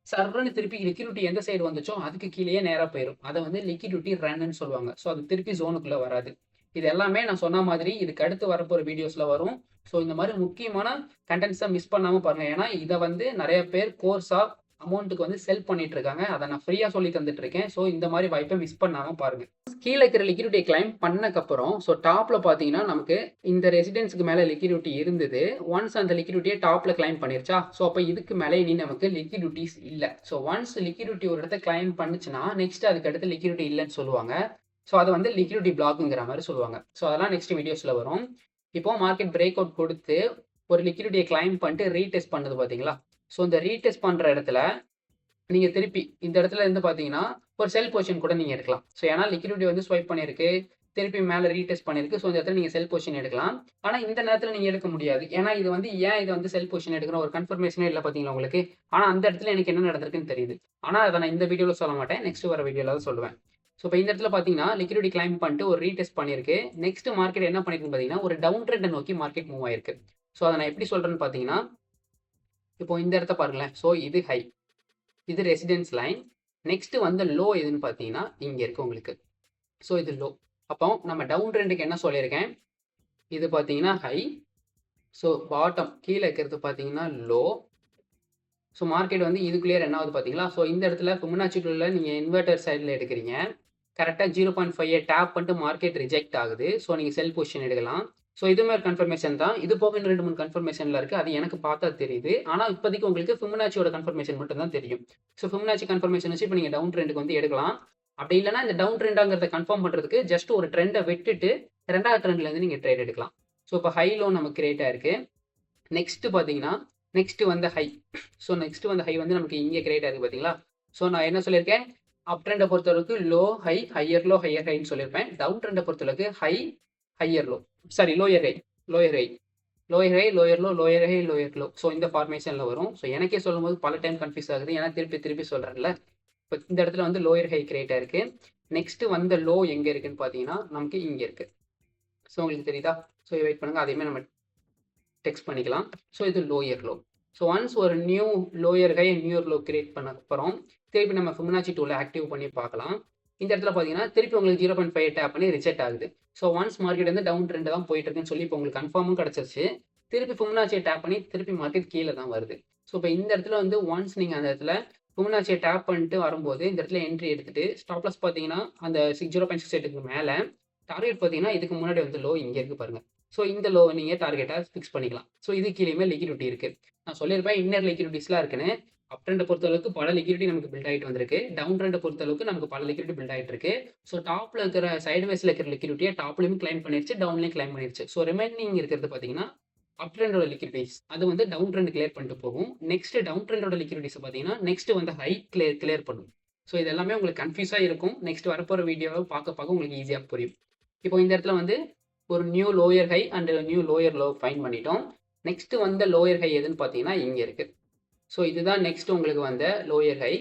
சர்வன்னு திருப்பி லிக்விடிட்டி எந்த சைடு வந்துச்சோ அதுக்கு கீழேயே நேராக போயிடும். அதை வந்து லிக்விடிட்டி ரன்னு சொல்லுவாங்க. ஸோ அது திருப்பி ஜோனுக்குள்ள வராது. இது எல்லாமே நான் சொன்ன மாதிரி இதுக்கு அடுத்து வரப்போற வீடியோஸ்ல வரும். ஸோ இந்த மாதிரி முக்கியமான கண்டென்ட்ஸை மிஸ் பண்ணாம பாருங்க. ஏன்னா இதை வந்து நிறைய பேர் கோர்ஸா அமௌண்ட்டுக்கு வந்து செல் பண்ணிட்டு இருக்காங்க. அதை நான் ஃப்ரீயா சொல்லி தந்துட்டு இருக்கேன். ஸோ இந்த மாதிரி வாய்ப்பை மிஸ் பண்ணாம பாருங்க. கீழே இருக்கிற லிக்விடிட்டியை கிளைம் பண்ணக்கப்புறம் ஸோ டாப்ல பார்த்தீங்கன்னா நமக்கு இந்த ரெசிடென்ஸ்க்கு மேலே லிக்விடிட்டி இருந்தது. ஒன்ஸ் அந்த லிக்விடிட்டியை டாப்ல கிளைம் பண்ணிருச்சா, ஸோ அப்போ இதுக்கு மேலே இனி நமக்கு லிக்விடிட்டிஸ் இல்லை. ஸோ ஒன்ஸ் லிக்விடிட்டி ஒரு இடத்த கிளைம் பண்ணுச்சுன்னா நெக்ஸ்ட் அதுக்கு அடுத்து லிக்விடிட்டி இல்லைன்னு சொல்லுவாங்க. ஸோ அது வந்து லிக்விடிட்டி பிளாக்குங்கிற மாதிரி சொல்லுவாங்க. ஸோ அதெல்லாம் நெக்ஸ்ட் வீடியோஸில் வரும். இப்போ மார்க்கெட் பிரேக் அவுட் கொடுத்து ஒரு லிக்விடிட்டியை கிளைம் பண்ணிட்டு ரீடெஸ்ட் பண்ணுது பார்த்தீங்களா. ஸோ இந்த ரீடெஸ்ட் பண்ணுற இடத்துல நீங்கள் திருப்பி இந்த இடத்துல இருந்து பார்த்தீங்கன்னா ஒரு செல் பொசிஷன் கூட நீங்கள் எடுக்கலாம். ஸோ ஏன்னா லிக்விடிட்டி வந்து ஸ்வைப் பண்ணியிருக்கு, திருப்பி மேலே ரீடெஸ்ட் பண்ணியிருக்கு. ஸோ இந்த இடத்துல நீங்கள் செல் பொசிஷன் எடுக்கலாம். ஆனால் இந்த நேரத்தில் நீங்கள் எடுக்க முடியாது. ஏன்னா இது வந்து ஏன் இது வந்து செல் பொசிஷன் எடுக்கிற ஒரு கன்ஃபர்மேஷனே இல்லை பார்த்தீங்களா உங்களுக்கு. ஆனால் அந்த இடத்துல எனக்கு என்ன நடந்திருக்குன்னு தெரியுது. ஆனால் அதை நான் இந்த வீடியோவில் சொல்ல மாட்டேன், நெக்ஸ்ட் வர வீடியோவில் தான் சொல்லுவேன். ஸோ இப்போ இந்த இடத்துல பார்த்தீங்கன்னா லிக்விடிட்டி கிளைம் பண்ணிட்டு ஒரு ரீடெஸ்ட் பண்ணியிருக்கு. நெக்ஸ்ட் மார்க்கெட் என்ன பண்ணிருக்குன்னு பார்த்தீங்கன்னா ஒரு டவுன் ட்ரெண்டை நோக்கி மார்க்கெட் மூவ் ஆயிருக்கு. ஸோ அதை நான் எப்படி சொல்கிறேன்னு பார்த்தீங்கன்னா, இப்போ இந்த இடத்த பாருங்களேன். ஸோ இது ஹை, இது ரெசிடென்ஸ் லைன். நெக்ஸ்ட் வந்து லோ எதுன்னு பார்த்தீங்கன்னா இங்கே இருக்கு உங்களுக்கு. ஸோ இது லோ. அப்போ நம்ம டவுன் ட்ரெண்டுக்கு என்ன சொல்லியிருக்கேன், இது பார்த்தீங்கன்னா ஹை. ஸோ பாட்டம் கீழே இருக்கிறது பார்த்தீங்கன்னா லோ. ஸோ மார்க்கெட் வந்து இதுக்குள்ளேயே என்ன ஆகுது பார்த்தீங்களா. ஸோ இந்த இடத்துல ஃபிபொனாச்சி டூலில் நீங்கள் இன்வெர்டர் சைடில் எடுக்கிறீங்க. கரெக்டாக 0.5 டேப் பண்ணிட்டு மார்க்கெட் ரிஜெக்ட் ஆகுது. ஸோ நீங்கள் செல் பொசிஷன் எடுக்கலாம். ஸோ இதுவுமே ஒரு கன்ஃபர்மேஷன் தான். இது போக இன்னும் 2-3 கன்ஃபர்மேஷனில் இருக்குது. அது எனக்கு பார்த்தா தெரியுது. ஆனால் இப்போதைக்கு உங்களுக்கு ஃபிபொனாச்சியோட கன்ஃபர்மேஷன் மட்டும் தான் தெரியும். ஸோ ஃபிபொனாச்சி கன்ஃபர்மேஷன் வச்சு இப்போ நீங்கள் டவுன் ட்ரெண்டுக்கு வந்து எடுக்கலாம். அப்படி இல்லைனா இந்த டவுன் ட்ரெண்டாங்கிறத கன்ஃபார்ம் பண்ணுறதுக்கு ஜஸ்ட் ஒரு ட்ரெண்டை விட்டுட்டு ரெண்டாவது ட்ரெண்ட்லேருந்து நீங்கள் ட்ரேட் எடுக்கலாம். ஸோ இப்போ ஹை லோ நமக்கு கிரியேட் ஆயிருக்கு. நெக்ஸ்ட் பார்த்தீங்கன்னா நெக்ஸ்ட் வந்து ஹை. ஸோ நெக்ஸ்ட் வந்து ஹை வந்து நமக்கு இங்கே கிரியேட் ஆயிருக்கு பார்த்தீங்களா. ஸோ நான் என்ன சொல்லியிருக்கேன், அப் ட்ரெண்டை பொறுத்தளவுக்கு low high, higher low, higher ஹைன்னு சொல்லியிருப்பேன். டவுன் ட்ரெண்டை பொறுத்தளவுக்கு high, higher low, sorry lower high, lower high, lower high, lower low, lower high, lower low. So இந்த ஃபார்மேஷனில் வரும். ஸோ எனக்கே சொல்லும்போது பல டைம் கன்ஃபியூஸ் ஆகுது, ஏன்னா திருப்பி சொல்கிறேன்ல. இப்போ இந்த இடத்துல வந்து லோயர் ஹை கிரியேட் ஆயிருக்கு. நெக்ஸ்ட் வந்து லோ எங்கே இருக்குன்னு பார்த்தீங்கன்னா நமக்கு இங்கே இருக்கு. ஸோ உங்களுக்கு தெரியுதா. ஸோ வெயிட் பண்ணுங்க, அதையுமே நம்ம டெக்ஸ்ட் பண்ணிக்கலாம். ஸோ இது லோயர் லோ. ஸோ ஒன்ஸ் ஒரு new lower high new year low create பண்ண அப்புறம் திருப்பி நம்ம ஃபிபொனாச்சி டூலை ஆக்டிவ் பண்ணி பார்க்கலாம். இந்த இடத்துல பார்த்தீங்கன்னா திருப்பி உங்களுக்கு 0.5 டேப் பண்ணி ரிஜெக்ட் ஆகுது. ஸோ ஒன்ஸ் மார்க்கெட் வந்து டவுன் ட்ரெண்ட் தான் போயிட்டு இருக்குன்னு சொல்லி இப்போ உங்களுக்கு கன்ஃபார்மும் கிடச்சிருச்சு. திருப்பி ஃபிபொனாச்சியை டேப் பண்ணி திருப்பி மார்க்கெட் கீழே தான் வருது. ஸோ இப்போ இந்த இடத்துல வந்து ஒன்ஸ் நீங்கள் அந்த இடத்துல ஃபிபொனாச்சியை டேப் பண்ணிட்டு வரும்போது இந்த இடத்துல என்ட்ரி எடுத்துட்டு ஸ்டாப் லாஸ் பார்த்தீங்கன்னா அந்த 0.68க்கு மேலே, டார்கெட் பார்த்தீங்கன்னா இதுக்கு முன்னாடி வந்து லோ இங்கே இருக்கு பாருங்க. ஸோ இந்த லோ நீங்கள் டார்கெட்டாக ஃபிக்ஸ் பண்ணிக்கலாம். ஸோ இது கீழேயுமே லிக்விடிட்டி இருக்குது. நான் சொல்லியிருப்பேன் இன்னர் லிக்விடிட்டிஸ்லாம் இருக்குன்னு. அப் ட்ரெண்டை பொறுத்தளவுக்கு பல லிக்விடிட்டி நமக்கு பில்ட் ஆகிட்டு வந்திருக்கு. டவுன் ட்ரெண்டை பொறுத்தளவுக்கு நமக்கு பல லிக்விடிட்டி பில்ட் ஆகிட்டு இருக்கு. ஸோ டாப்பில் இருக்கிற சைடுவேஸில் இருக்கிற லிக்விடிட்டியை டாப்லையும் கிளைம் பண்ணிருச்சு, டவுன்லையும் கிளைம் பண்ணிருச்சு. ஸோ ரிமைனிங் இருக்கிறது பார்த்தீங்கன்னா அப் ட்ரெண்டோட லிக்விடிட்டிஸ் அது வந்து டவுன் ட்ரெண்ட் கிளியர் பண்ணிட்டு போகும். நெக்ஸ்ட் டவுன் ட்ரெண்டோட லிக்விடிட்டிஸ் பார்த்தீங்கன்னா நெக்ஸ்ட் வந்து ஹை கிளியர் பண்ணும். ஸோ இது எல்லாமே உங்களுக்கு கன்ஃபியூஸாக இருக்கும். நெக்ஸ்ட் வரப்போகிற வீடியோவை பார்க்க உங்களுக்கு ஈஸியாக புரியும். இப்போ இந்த இடத்துல வந்து ஒரு new lower high and new lower low fine பண்ணிட்டோம். நெக்ஸ்ட் வந்த லோயர் ஹை எதுன்னு பார்த்தீங்கன்னா இங்கே இருக்கு. ஸோ இதுதான் நெக்ஸ்ட் உங்களுக்கு வந்த லோயர் ஹை.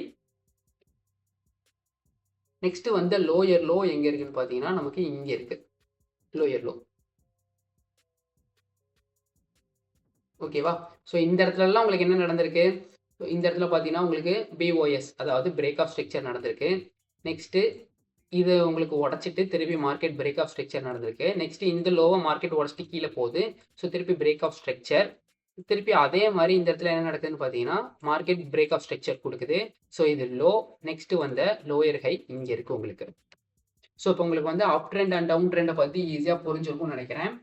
நெக்ஸ்ட் வந்த லோயர் லோ எங்கே இருக்குன்னு பார்த்தீங்கன்னா நமக்கு இங்கே இருக்கு லோயர் லோ. ஓகேவா. ஸோ இந்த இடத்துலலாம் உங்களுக்கு என்ன நடந்திருக்கு, இந்த இடத்துல பார்த்தீங்கன்னா உங்களுக்கு பிஓஎஸ் அதாவது பிரேக் ஆஃப் ஸ்ட்ரக்சர் நடந்திருக்கு. நெக்ஸ்ட்டு இது உங்களுக்கு உடச்சிட்டு திருப்பி மார்க்கெட் பிரேக் ஆஃப் ஸ்ட்ரக்சர் நடந்திருக்கு. நெக்ஸ்ட் இந்த லோவை மார்க்கெட் உடச்சிட்டு கீழே போகுது. ஸோ திருப்பி பிரேக் ஆஃப் ஸ்ட்ரக்சர். திருப்பி அதே மாதிரி இந்த இடத்துல என்ன நடக்குதுன்னு பார்த்தீங்கன்னா மார்க்கெட் பிரேக் ஆஃப் ஸ்ட்ரக்சர் கொடுக்குது. ஸோ இது லோ. நெக்ஸ்ட் வந்த லோயர் ஹை இங்கே இருக்கு உங்களுக்கு. ஸோ இப்போ உங்களுக்கு வந்து அப் ட்ரெண்ட் அண்ட் டவுன் ட்ரெண்டை பற்றி ஈஸியாக புரிஞ்சிருக்கும்னு நினைக்கிறேன்.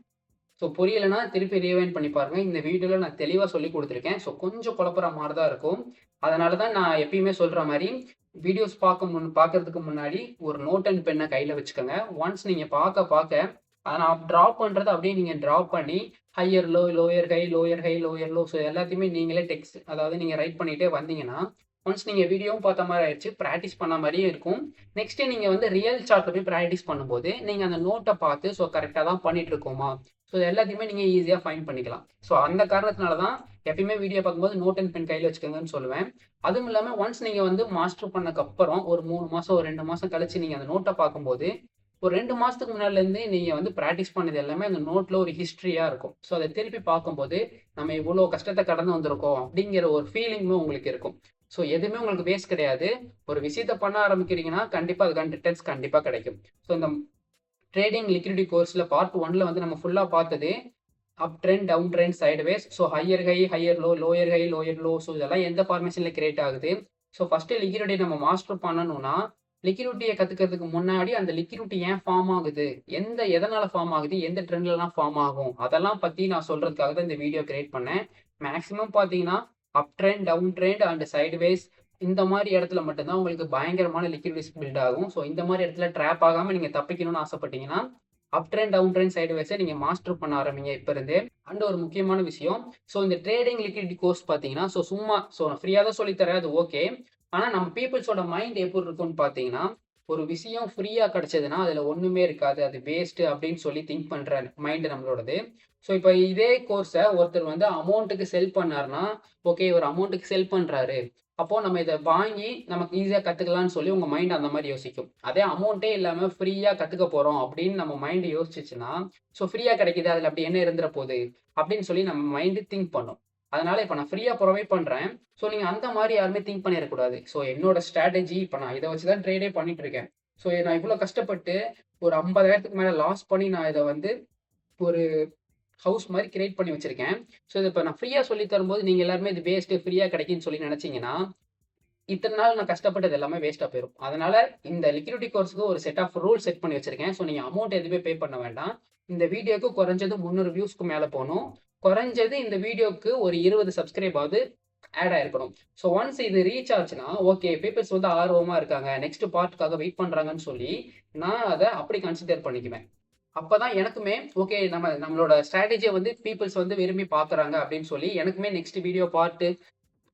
ஸோ புரியலைன்னா திருப்பி ரீவைண்ட் பண்ணி பாருங்க. இந்த வீடியோவில் நான் தெளிவாக சொல்லி கொடுத்துருக்கேன். ஸோ கொஞ்சம் குழப்பற மாதிரி தான் இருக்கும். அதனால தான் நான் எப்பயுமே சொல்கிற மாதிரி வீடியோஸ் பார்க்கறதுக்கு முன்னாடி ஒரு நோட் அண்ட் பென்னை கையில் வச்சுக்கோங்க. ஒன்ஸ் நீங்கள் பார்க்க அதை நான் ட்ராப் பண்ணுறது அப்படியே நீங்கள் ட்ராப் பண்ணி higher low, lower high, lower high, lower low, so எல்லாத்தையுமே நீங்களே டெக்ஸ்ட் அதாவது நீங்கள் ரைட் பண்ணிகிட்டே வந்தீங்கன்னா ஒன்ஸ் நீங்கள் வீடியோவும் பார்த்த மாதிரி ஆயிடுச்சு, ப்ராக்டிஸ் பண்ண மாதிரியும் இருக்கும். நெக்ஸ்ட்டு நீங்கள் வந்து ரியல் சார்ட்டில் போய் ப்ராக்டிஸ் பண்ணும்போது நீங்கள் அந்த நோட்டை பார்த்து ஸோ கரெக்டாக தான் பண்ணிட்டு இருக்கோமா, ஸோ எல்லாத்தையுமே நீங்கள் ஈஸியாக ஃபைன் பண்ணிக்கலாம். ஸோ அந்த காரணத்தினால தான் எப்பயுமே வீடியோ பார்க்கும்போது நோட் அண்ட் பென் கையில் வச்சுக்கோங்கன்னு சொல்லுவேன். அதுவும் இல்லாமல் ஒன்ஸ் நீங்கள் வந்து மாஸ்டர் பண்ணக்கப்புறம் ஒரு 3 மாதம் ஒரு 2 மாதம் கழிச்சு நீங்கள் அந்த நோட்டை பார்க்கும்போது ஒரு 2 மாதத்துக்கு முன்னாடிலேருந்து நீங்கள் வந்து ப்ராக்டிஸ் பண்ணது எல்லாமே அந்த நோட்டில் ஒரு ஹிஸ்ட்ரியாக இருக்கும். ஸோ அதை திருப்பி பார்க்கும்போது நம்ம இவ்வளோ கஷ்டத்தை கடந்து வந்திருக்கோம் அப்படிங்கிற ஒரு ஃபீலிங்குமே உங்களுக்கு இருக்கும். ஸோ எதுவுமே உங்களுக்கு வேஸ்ட் கிடையாது. ஒரு விஷயத்தை பண்ண ஆரம்பிக்கிறீங்கன்னா கண்டிப்பாக அதுக்கான ரிட்டர்ன்ஸ் கண்டிப்பாக கிடைக்கும். ஸோ இந்த ட்ரேடிங் லிக்விடிட்டி கோர்ஸில் பார்ட் 1ல் வந்து நம்ம ஃபுல்லாக பார்த்தது up trend, down trend, sideways. So higher high, higher low, lower high, lower low. So இதெல்லாம் எந்த ஃபார்மேஷன்ல கிரியேட் ஆகுது. ஸோ ஃபர்ஸ்ட் லிக்விடிட்டி நம்ம மாஸ்டர் பண்ணணும்னா, லிக்விடிட்டியை கத்துக்கிறதுக்கு முன்னாடி அந்த லிக்விடிட்டி ஏன் ஃபார்ம் ஆகுது, எதனால ஃபார்ம் ஆகுது, எந்த ட்ரெண்ட்லலாம் ஃபார்ம் ஆகும், அதெல்லாம் பத்தி நான் சொல்றதுக்காக தான் இந்த வீடியோ கிரியேட் பண்ணேன். மேக்ஸிமம் பார்த்தீங்கன்னா up trend, down trend and sideways இந்த மாதிரி இடத்துல மட்டும்தான் உங்களுக்கு பயங்கரமான லிக்விடிட்டி பில்ட் ஆகும். ஸோ இந்த மாதிரி இடத்துல ட்ராப் ஆகாம நீங்க தப்பிக்கணும்னு ஆசைப்பட்டீங்கன்னா அப் ட்ரெண்ட், டவுன் ட்ரெண்ட், சைட்வேஸை நீங்க மாஸ்டர் பண்ண ஆரம்பிங்க இப்ப இருந்தே. அண்ட் ஒரு முக்கியமான விஷயம், ஸோ இந்த ட்ரேடிங் லிக்விடிட்டி கோர்ஸ் பார்த்தீங்கன்னா, சும்மா ஃப்ரீயா தான் சொல்லித்தரேன், அது ஓகே. ஆனா நம்ம பீப்புள்ஸோட மைண்ட் எப்படி இருக்கும்னு பார்த்தீங்கன்னா, ஒரு விஷயம் ஃப்ரீயா கிடைச்சதுன்னா அதுல ஒண்ணுமே இருக்காது, அது வேஸ்ட் அப்படின்னு சொல்லி திங்க் பண்ற மைண்ட் நம்மளோடது. ஸோ இப்போ இதே கோர்ஸை ஒருத்தர் வந்து அமௌண்ட்டுக்கு செல் பண்ணாருன்னா, ஓகே ஒரு அமௌண்ட்டுக்கு செல் பண்றாரு, அப்போ நம்ம இதை வாங்கி நமக்கு ஈஸியா கத்துக்கலாம்னு சொல்லி உங்க மைண்ட் அந்த மாதிரி யோசிக்கும். அதே அமௌண்ட்டே இல்லாம ஃப்ரீயா கத்துக்க போறோம் அப்படின்னு நம்ம மைண்ட் யோசிச்சுச்சுன்னா, ஸோ ஃப்ரீயா கிடைக்குது அதுல அப்படி என்ன இருந்துற போகுது அப்படின்னு சொல்லி நம்ம மைண்ட் திங்க் பண்ணும். அதனால இப்ப நான் ஃப்ரீயா ப்ரொவைட் பண்றேன். ஸோ நீங்க அந்த மாதிரி யாருமே திங்க் பண்ணிடக்கூடாது. ஸோ என்னோட ஸ்ட்ராட்டஜி இப்ப நான் இதை வச்சுதான் ட்ரேடே பண்ணிட்டு இருக்கேன். ஸோ நான் இவ்வளவு கஷ்டப்பட்டு ஒரு 50,000க்கு மேல லாஸ் பண்ணி நான் இதை வந்து ஒரு ஹவுஸ் மாதிரி கிரியேட் பண்ணி வச்சிருக்கேன். ஸோ இதை இப்போ நான் ஃப்ரீயா சொல்லி தரும்போது நீங்க எல்லாருமே இது வேஸ்ட், ஃப்ரீயா கிடைக்குன்னு சொல்லி நினைச்சீங்கன்னா, இத்தனை நாள் நான் கஷ்டப்பட்டது எல்லாமே வேஸ்டா போயிடும். அதனால இந்த லிக்விடிட்டி கோர்ஸ்க்கு ஒரு செட் ஆஃப் ரூல் செட் பண்ணி வச்சிருக்கேன். ஸோ நீங்க அமௌண்ட் எதுவுமே பே பண்ண வேண்டாம். இந்த வீடியோக்கு குறைஞ்சது 300 வியூஸ்க்கு மேல போகணும். குறைஞ்சது இந்த வீடியோக்கு ஒரு 20 சப்ஸ்கிரைப் ஆகுது ஆட் ஆயிருக்கணும். ஸோ ஒன்ஸ் இது ரீச் ஆச்சுன்னா, ஓகே பீப்பிள்ஸ் வந்து ஆர்வமா இருக்காங்க, நெக்ஸ்ட் பார்ட்டுக்காக வெயிட் பண்றாங்கன்னு சொல்லி நான் அதை அப்படி கன்சிடர் பண்ணிக்குவேன். அப்பதான் எனக்குமே ஓகே நம்மளோட ஸ்ட்ராட்டஜியை வந்து பீப்புள்ஸ் வந்து விரும்பி பார்க்குறாங்க அப்படின்னு சொல்லி எனக்குமே நெக்ஸ்ட் வீடியோ பார்ட்டு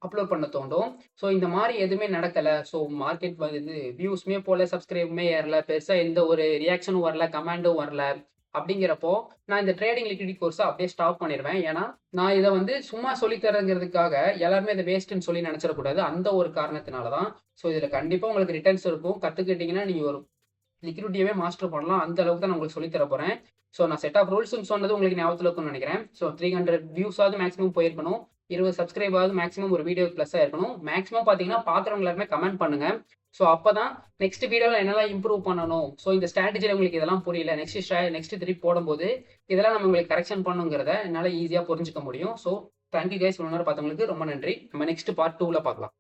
அப்லோட் பண்ண தோண்டும். ஸோ இந்த மாதிரி எதுவுமே நடக்கல. ஸோ மார்க்கெட் வந்து வியூஸ்மே போல, சப்ஸ்கிரைபுமே ஏறல, பெருசா எந்த ஒரு ரியாக்ஷனும் வரல, கமெண்டும் வரல. அப்படிங்கிறப்போ நான் இந்த ட்ரேடிங் லிக்விடிட்டி கோர்ஸை அப்படியே ஸ்டாப் பண்ணிடுவேன். ஏன்னா நான் இதை வந்து சும்மா சொல்லித்தரங்கிறதுக்காக எல்லாருமே இதை வேஸ்ட்டுன்னு சொல்லி நினைச்சிடக்கூடாது. அந்த ஒரு காரணத்தினால தான். ஸோ இதில் கண்டிப்பாக உங்களுக்கு ரிட்டர்ன்ஸ் இருக்கும். கற்றுக்கிட்டிங்கன்னா நீங்கள் ஒரு லிக்விடிட்டியவே மாஸ்டர் பண்ணலாம். அந்த அளவுக்கு தான் நான் உங்களுக்கு சொல்லி தர போறேன். ஸோ நான் செட் ஆஃப் ரூல்ஸ்னு சொன்னது உங்களுக்கு ஞாபகத்தில் இருக்கும்னு நினைக்கிறேன். ஸோ 300 வியூஸாவது மேக்ஸிமம் போயிருக்கணும். 20 சப்ஸ்கிரைபாவது மேக்ஸிமம் ஒரு வீடியோ ப்ளஸ்ஸாக இருக்கணும். மேக்ஸிமம் பார்த்தீங்கன்னா பார்க்குறவங்க எல்லாருமே கமெண்ட் பண்ணுங்க. ஸோ அப்பதான் நெக்ஸ்ட் வீடியோவில் என்னெல்லாம் இம்ப்ரூவ் பண்ணணும், ஸோ இந்த ஸ்ட்ராட்டஜியில் உங்களுக்கு இதெல்லாம் புரியல, நெக்ஸ்ட் திருப்பி போடும்போது இதெல்லாம் நம்ம உங்களுக்கு கரெக்ஷன் பண்ணுங்கிறத என்னால் ஈஸியாக புரிஞ்சுக்க முடியும். ஸோ தேங்க்யூ கைஸ், இவ்வளோ நேரம் பார்த்தவங்களுக்கு ரொம்ப நன்றி. நம்ம நெக்ஸ்ட் பார்ட் 2ல பார்க்கலாம்.